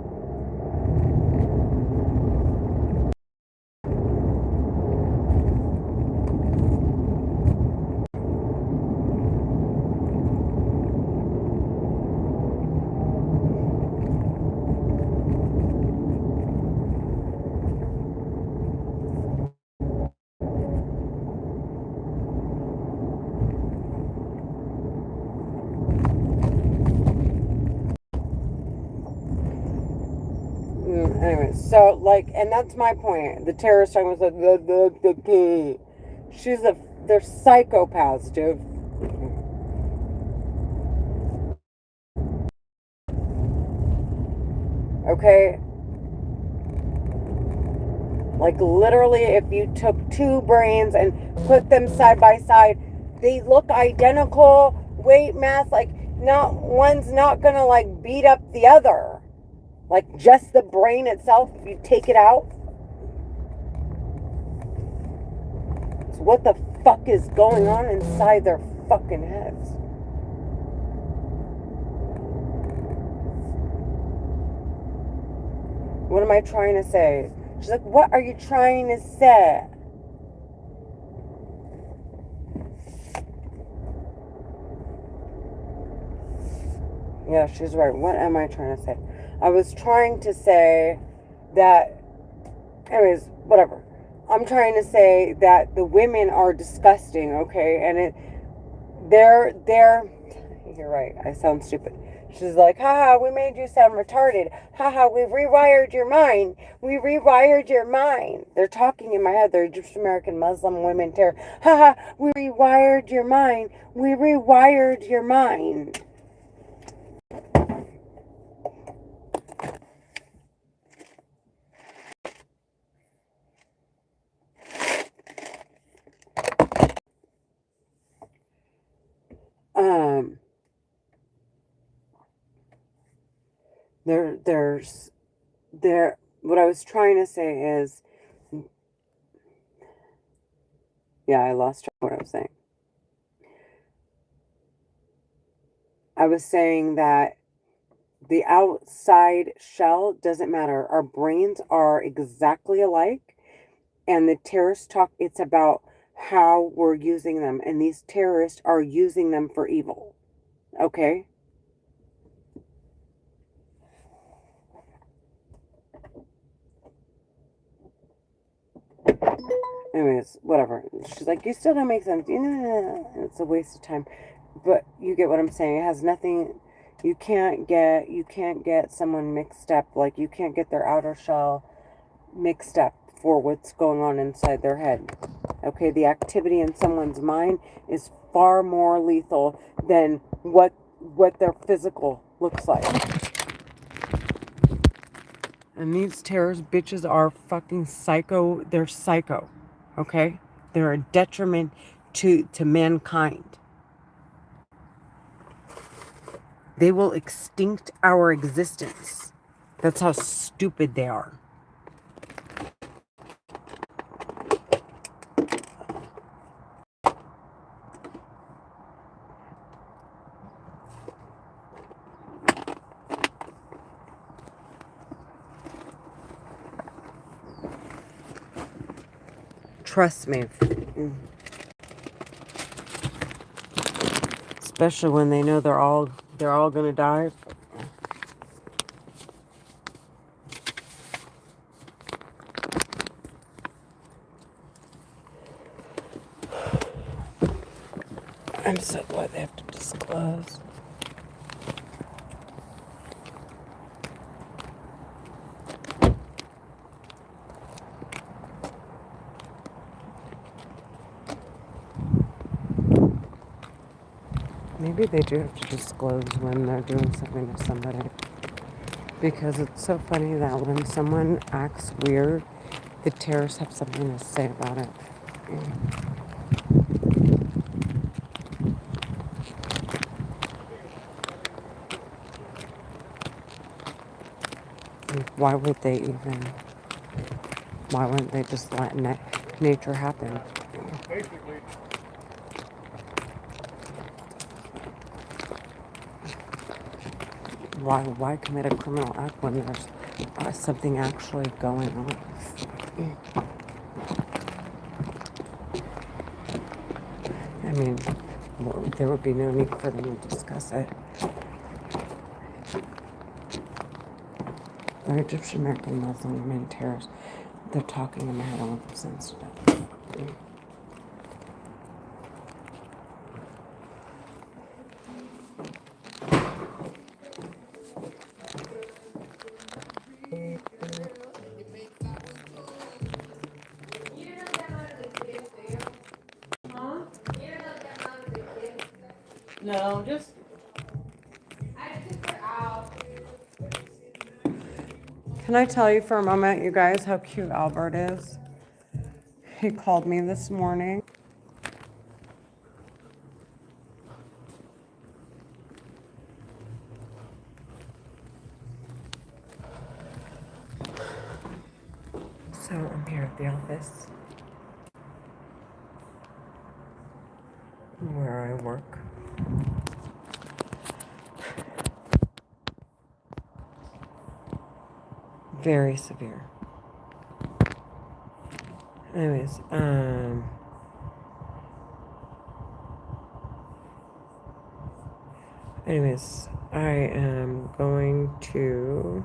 Anyway, so, like, and that's my point. The terrorist talking was like, they're psychopaths, dude. Okay? Like, literally, if you took two brains and put them side by side, they look identical. Weight, mass, like, one's not gonna, like, beat up the other. Like, just the brain itself, if you take it out. So what the fuck is going on inside their fucking heads? What am I trying to say? She's like, what are you trying to say? Yeah, she's right. What am I trying to say? I was trying to say that, anyways, whatever. I'm trying to say that the women are disgusting, okay? And they're, you're right. I sound stupid. She's like, haha, we made you sound retarded. Haha, we rewired your mind. We rewired your mind. They're talking in my head. They're Egyptian American Muslim women terror. Haha, we rewired your mind. We rewired your mind. Um, what I was trying to say is, yeah, I lost track of what I was saying. I was saying that the outside shell doesn't matter. Our brains are exactly alike, and the terrorists talk, it's about how we're using them, and these terrorists are using them for evil. Okay? Anyways, whatever. She's like, you still don't make sense. It's a waste of time. But you get what I'm saying. It has nothing. You can't get someone mixed up. Like, you can't get their outer shell mixed up for what's going on inside their head. Okay, the activity in someone's mind is far more lethal than what their physical looks like. And these terrorist bitches are fucking psycho. They're psycho. Okay? They're a detriment to mankind. They will extinct our existence. That's how stupid they are. Trust me. Especially when they know they're all gonna die. I'm so glad they have to disclose. Maybe they do have to disclose when they're doing something to somebody. Because it's so funny that when someone acts weird, the terrorists have something to say about it. Why would they even? Why wouldn't they just let nature happen? Why commit a criminal act when there's something actually going on? I mean, there would be no need for them to discuss it. They're Egyptian American Muslim women terrorists. They're talking in my head. I want them sensitive. No, just. Can I tell you for a moment, you guys, how cute Albert is? He called me this morning. So I'm here at the office where I work. Very severe. Anyways, I am going to.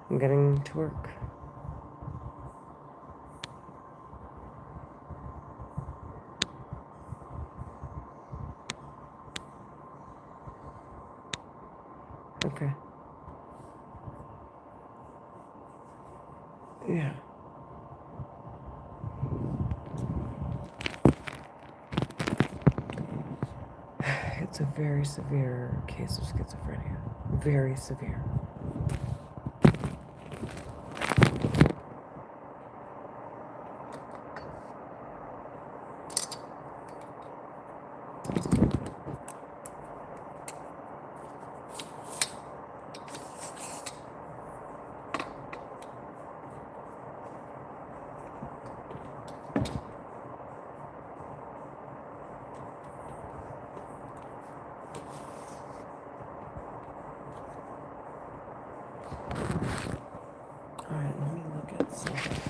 I'm getting to work. Okay. Yeah. It's a very severe case of schizophrenia. Very severe. All right, let me look at something.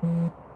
Bye.